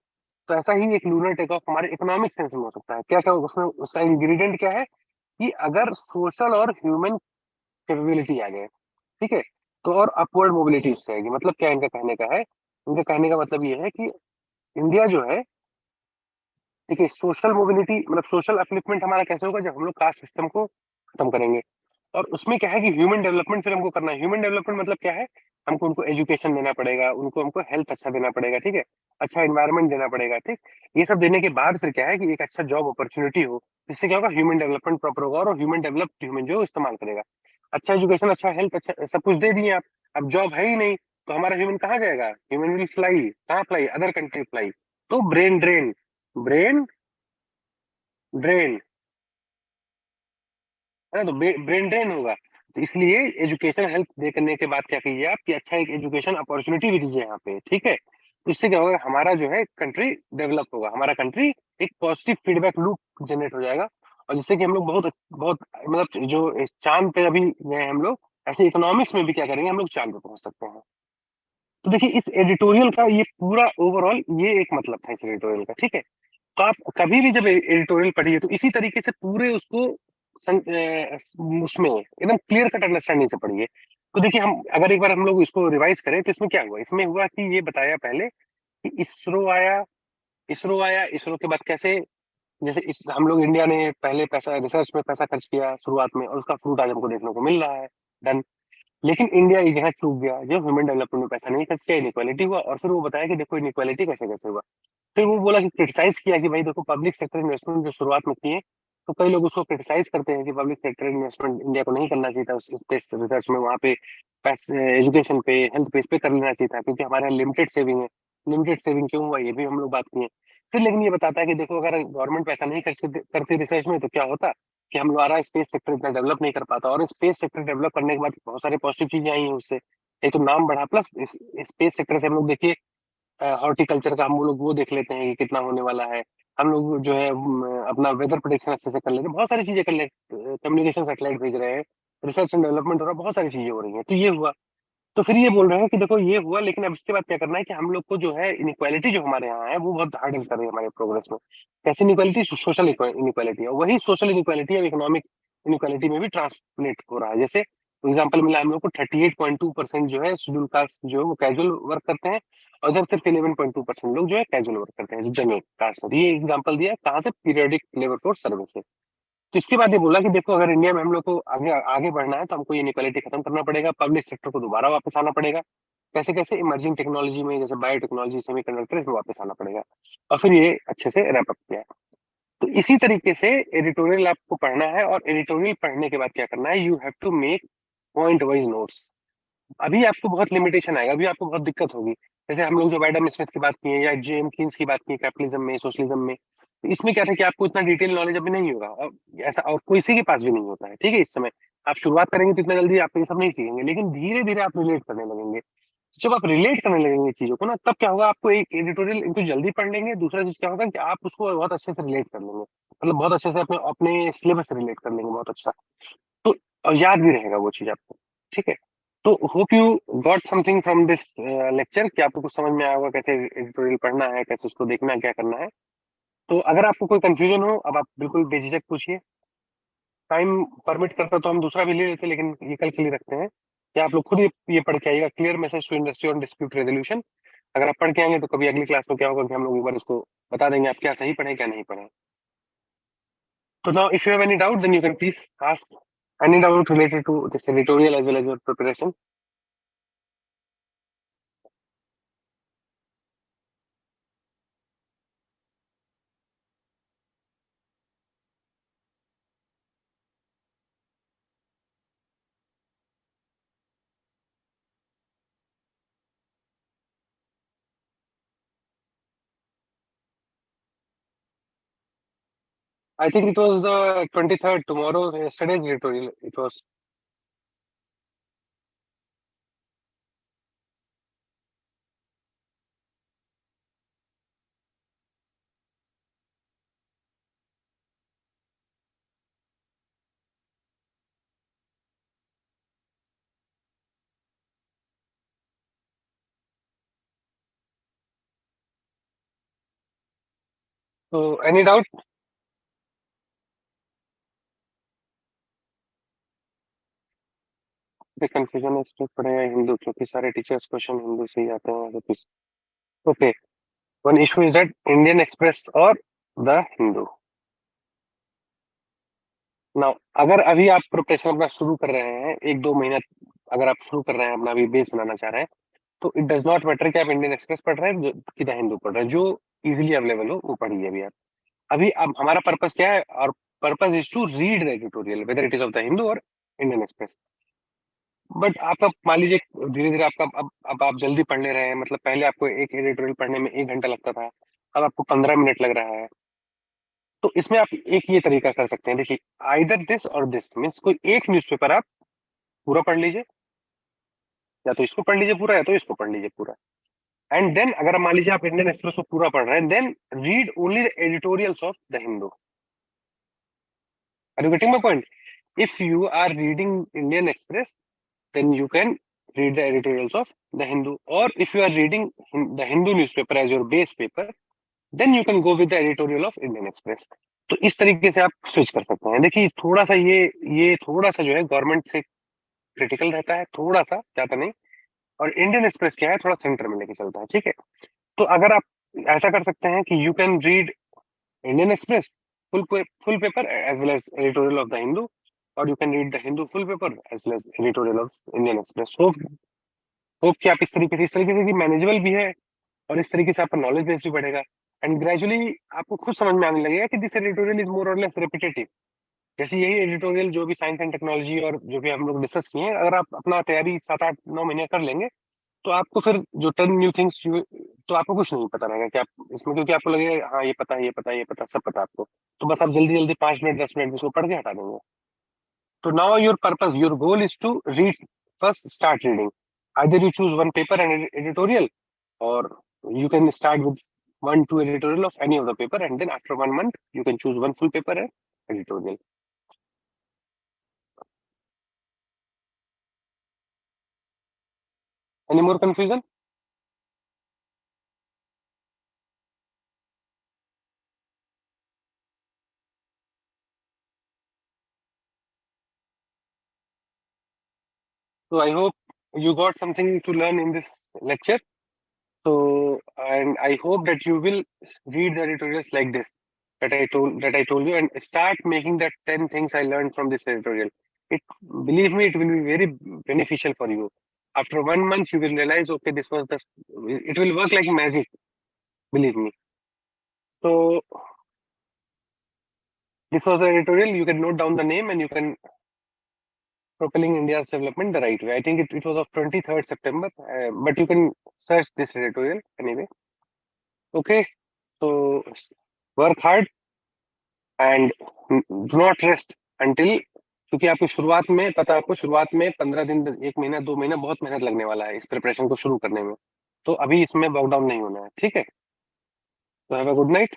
Speaker 1: तो ऐसा ही एक लूनर टेक ऑफ हमारे इकोनॉमिक सेंस में हो सकता है। क्या क्या उसमें उसका इंग्रेडिएंट क्या है कि अगर सोशल और ह्यूमन कैपेबिलिटी आ गए, ठीक है, तो और अपवर्ड मोबिलिटी उससे आएगी। मतलब क्या इनका कहने का है, इनका कहने का मतलब ये है कि इंडिया जो है, देखिए सोशल मोबिलिटी मतलब सोशल अपलिफ्टमेंट हमारा कैसे होगा, जब हम लोग कास्ट सिस्टम को खत्म करेंगे। और उसमें क्या है कि ह्यूमन डेवलपमेंट फिर हमको करना है। ह्यूमन डेवलपमेंट मतलब क्या है, हमको उनको एजुकेशन देना पड़ेगा, उनको हमको हेल्थ अच्छा देना पड़ेगा, ठीक है, अच्छा एनवायरनमेंट देना पड़ेगा, ठीक। ये सब देने के बाद फिर क्या है कि एक अच्छा जॉब अपॉर्चुनिटी हो, इससे क्या होगा, ह्यूमन डेवलपमेंट प्रॉपर होगा और ह्यूमन डेवलप्ड ह्यूमन जो इस्तेमाल करेगा। अच्छा एजुकेशन, अच्छा हेल्थ, अच्छा सब कुछ दे दिए आप, अब जॉब है ही नहीं, तो हमारा ह्यूमन कहाँ जाएगा, ह्यूमन विल फ्लाई, कहाँ फ्लाई, अदर कंट्री फ्लाई। तो ब्रेन ड्रेन, ब्रेन ड्रेन है ना, तो ब्रेन ड्रेन होगा। तो इसलिए एजुकेशन हेल्थ दे करने के बाद क्या कीजिए आप कि अच्छा एक एजुकेशन अपॉर्चुनिटी भी दीजिए यहाँ पे, ठीक है। तो इससे क्या होगा, हमारा जो है कंट्री डेवलप होगा, हमारा कंट्री एक पॉजिटिव फीडबैक लूप जनरेट हो जाएगा। और जिससे कि हम लोग बहुत बहुत मतलब जो चांद पे अभी गए हम लोग, ऐसे इकोनॉमिक्स में भी क्या करेंगे, हम लोग चांद पे पहुंच सकते हैं। तो देखिए इस एडिटोरियल का ये पूरा ओवरऑल ये एक मतलब था इस एडिटोरियल का, ठीक है। तो आप कभी भी जब एडिटोरियल पढ़िए तो इसी तरीके से पूरे उसको उसमें एकदम क्लियर कट अंडरस्टैंडिंग से पढ़िए। तो देखिए हम अगर एक बार हम लोग इसको रिवाइज करें तो इसमें क्या हुआ, इसमें हुआ कि ये बताया पहले कि इसरो आया, इसरो आया, इसरो के बाद कैसे, जैसे हम लोग इंडिया ने पहले पैसा रिसर्च में पैसा खर्च किया शुरुआत में, और उसका फ्रूट आज हमको देखने को मिल रहा है, डन। लेकिन इंडिया एक जगह चूक गया, जो ह्यूमन डेवलपमेंट में पैसा नहीं खर्च किया, इनक्वालिटी हुआ। और फिर वो बताया कि देखो इनक्वालिटी कैसे कैसे हुआ। फिर वो बोला कि क्रिटिसाइज किया कि भाई देखो पब्लिक सेक्टर इन्वेस्टमेंट जो शुरुआत में किए, तो कई लोग उसको क्रिटिसाइज करते हैं कि पब्लिक सेक्टर इन्वेस्टमेंट इंडिया को नहीं करना चाहिए था उस स्पेस रिसर्च में, वहाँ पे एजुकेशन पे हेल्थ पे इस पे कर लेना चाहिए था, क्योंकि हमारे यहाँ लिमिटेड सेविंग है। लिमिटेड सेविंग क्यों हुआ ये भी हम लोग बात किए। फिर लेकिन ये बताता है कि देखो अगर गवर्नमेंट पैसा नहीं खर्च करती रिसर्च में, तो क्या होता कि हम हमारा स्पेस सेक्टर इतना डेवलप नहीं कर पाता। और स्पेस सेक्टर डेवलप करने के बाद बहुत सारे पॉजिटिव चीजें आई हैं उससे। एक तो नाम बढ़ा, प्लस स्पेस सेक्टर से हम लोग देखिए हॉर्टिकल्चर का हम लोग वो देख लेते हैं कि कितना होने वाला है। हम लोग जो है अपना वेदर प्रोडिक्शन अच्छे से कर लेते हैं, बहुत सारी चीजें कर ले, कम्युनिकेशन सैटेलाइट भेज रहे हैं, रिसर्च एंड डेवलपमेंट हो रहा है, बहुत सारी चीजें हो रही हैं। तो ये हुआ। तो फिर ये बोल रहे हैं कि देखो ये हुआ, लेकिन अब इसके बाद क्या करना है कि हम लोग को जो है इनक्वालिटी जो हमारे यहाँ है वो बहुत हार्डल कर रही है हमारे प्रोग्रेस में। कैसी इनक्वालिटी, सोशल इनक्वालिटी है, वही सोशल इनक्वालिटी अब इकोनॉमिक इनक्वालिटी में भी ट्रांसलेट हो रहा है। जैसे एग्जाम्पल मिला हम लोग को 38.2% जो है शेड्यूल कास्ट जो है वो कैजुअल वर्क करते हैं, और इधर सिर्फ 11.2% लोग जो है कैजुअल वर्क करते हैं, जो जनरल कास्ट है। ये एग्जाम्पल दिया कहाँ से, पीरियोडिक लेबर फोर्स सर्वे से। तो इसके बाद ये बोला कि देखो अगर इंडिया में हम लोग को आगे आगे बढ़ना है, तो हमको ये इनक्वालिटी खत्म करना पड़ेगा, पब्लिक सेक्टर को दोबारा वापस आना पड़ेगा। कैसे कैसे, इमर्जिंग टेक्नोलॉजी में, जैसे बायोटेक्नोलॉजी, सेमीकंडक्टर, इसमें वापस आना पड़ेगा। और फिर ये अच्छे से रैप अप किया। तो इसी तरीके से एडिटोरियल आपको पढ़ना है, और एडिटोरियल पढ़ने के बाद क्या करना है, you have to make point wise notes. अभी आपको बहुत लिमिटेशन आएगा, अभी आपको बहुत दिक्कत होगी। जैसे हम लोग जो एडम स्मिथ की बात की है या जेम कीन्स की बात की, कैपिटलिज्म में, सोशलिज्म में, तो इसमें क्या था कि आपको इतना डिटेल नॉलेज अभी नहीं होगा, और ऐसा और किसी के पास भी नहीं होता है, ठीक है। इस समय आप शुरुआत करेंगे तो इतना जल्दी आप ये सब नहीं सीखेंगे, लेकिन धीरे धीरे आप रिलेट करने लगेंगे। जब आप रिलेट करने लगेंगे चीजों को ना, तब क्या होगा, आपको एक एडिटोरियल एक तो जल्दी पढ़ लेंगे, दूसरा चीज क्या होगा कि आप उसको बहुत अच्छे से रिलेट कर लेंगे, मतलब बहुत अच्छे से अपने अपने सिलेबस से रिलेट कर लेंगे बहुत अच्छा। तो और याद भी रहेगा वो चीज आपको, ठीक है। तो hope you got something from this lecture, कि आपको कुछ समझ में आया होगा कैसे एडिटोरियल पढ़ना है, कैसे उसको देखना है, क्या करना है। तो अगर आपको कोई कंफ्यूजन हो, अब आप बिल्कुल बेझिझक पूछिए। टाइम परमिट करता तो हम दूसरा भी ले लेते, लेकिन ये कल के लिए रखते हैं कि आप लोग खुद ये पढ़ के आइएगा, clear message to industry on dispute resolution. अगर आप पढ़ के आएंगे तो कभी अगली क्लास में क्या होगा कि हम लोग एक बार उसको बता देंगे आप क्या सही पढ़े क्या नहीं पढ़े। तो now if you have any doubt then you can please ask any doubt related to this editorial as well as your preparation. I think it was the 23rd, tomorrow, yesterday's editorial. It was. So, any doubt? The confusion is to पढ़ेगा हिंदू, क्योंकि सारे teachers question Hindu से ही आते हैं तो कुछ। Okay, one issue is that Indian Express और the Hindu. Now, अगर अभी आप प्रिपरेशन अपना शुरू कर रहे हैं, एक दो महीना अगर आप शुरू कर रहे हैं, अपना अभी बेस बनाना चाह रहे हैं, तो इट डज नॉट मैटर कि आप इंडियन एक्सप्रेस पढ़ रहे हैं कि द हिंदू पढ़ रहे हैं, जो इजीली अवेलेबल हो वो पढ़िए अभी आप। अभी अब हमारा पर्पस क्या है, और purpose is to read the editorial whether it is of the Hindu और इंडियन एक्सप्रेस। बट आपका मान लीजिए धीरे धीरे आपका अब आप जल्दी पढ़ने रहे हैं, मतलब पहले आपको एक एडिटोरियल पढ़ने में 1 घंटा लगता था, अब आपको 15 मिनट लग रहा है। तो इसमें आप एक ये तरीका कर सकते हैं, देखिए, आइदर दिस और दिस मीन्स कोई एक न्यूज़पेपर आप पूरा पढ़ लीजिए, या तो इसको पढ़ लीजिए पूरा, या तो इसको पढ़ लीजिए पूरा। एंड देन अगर मान लीजिए आप इंडियन एक्सप्रेस को पूरा पढ़ रहे हैं, then read only the editorials of the Hindu. Are you getting my point? If you are reading Indian Express, then you can read the editorials of the Hindu. Or if you are reading the Hindu newspaper as your base paper, then you can go with the editorial of Indian Express. तो इस तरीके से आप switch कर सकते हैं। देखिए थोड़ा सा ये थोड़ा सा जो है गवर्नमेंट से क्रिटिकल रहता है, थोड़ा सा, ज्यादा नहीं। और इंडियन एक्सप्रेस क्या है, थोड़ा सेंटर में लेके चलता है, ठीक है। तो अगर आप ऐसा कर सकते हैं कि you can read Indian express full paper as well as editorial of the Hindu, or you can read the Hindu full paper as well as editorial of Indian Express. So hope कि आप इस तरीके से manageable भी है, और इस तरीके से आपका नॉलेज बेस भी बढ़ेगा। एंड ग्रेजुअली आपको खुद समझ में आने लगेगा कि दिस एडिटोरियल इज मोर और लेस रिपीटेटिव। जैसे यही एडिटोरियल जो भी साइंस एंड टेक्नोलॉजी और जो भी हम लोग डिस्कस किए हैं, अगर आप अपना तैयारी 7 8 9 महीने कर लेंगे, तो आपको फिर जो 10 न्यू थिंग्स, तो आपको कुछ नहीं पता रहेगा कि आप इसमें, क्योंकि आपको लगेगा हाँ ये पता है, ये पता है, ये पता, सब पता आपको। तो बस आप जल्दी जल्दी 5 मिनट 10 मिनट में उसको पढ़ के हटा देंगे। So now your purpose, your goal is to read, first start reading. Either you choose one paper and editorial, or you can start with 1 2 editorial of any of the paper, and then after 1 month you can choose one full paper and editorial. Any more confusion? So I hope you got something to learn in this lecture. So, and I hope that you will read the editorials like this that I told you, and start making the 10 things I learned from this editorial. It Believe me, it will be very beneficial for you. After 1 month, you will realize, okay, this was the. It will work like magic. Believe me. So this was the editorial. You can note down the name, and you can propelling India's development the right way. I think it was of 23rd September, but you can search this editorial anyway. Okay, so work hard and do not rest until, क्योंकि आपको शुरुआत में पता है, आपको शुरुआत में 15 दिन, 1 महीना 2 महीना बहुत मेहनत लगने वाला है इस प्रिपरेशन को शुरू करने में, तो अभी इसमें बॉग डाउन नहीं होना है, ठीक है? तो हैव अ गुड नाइट।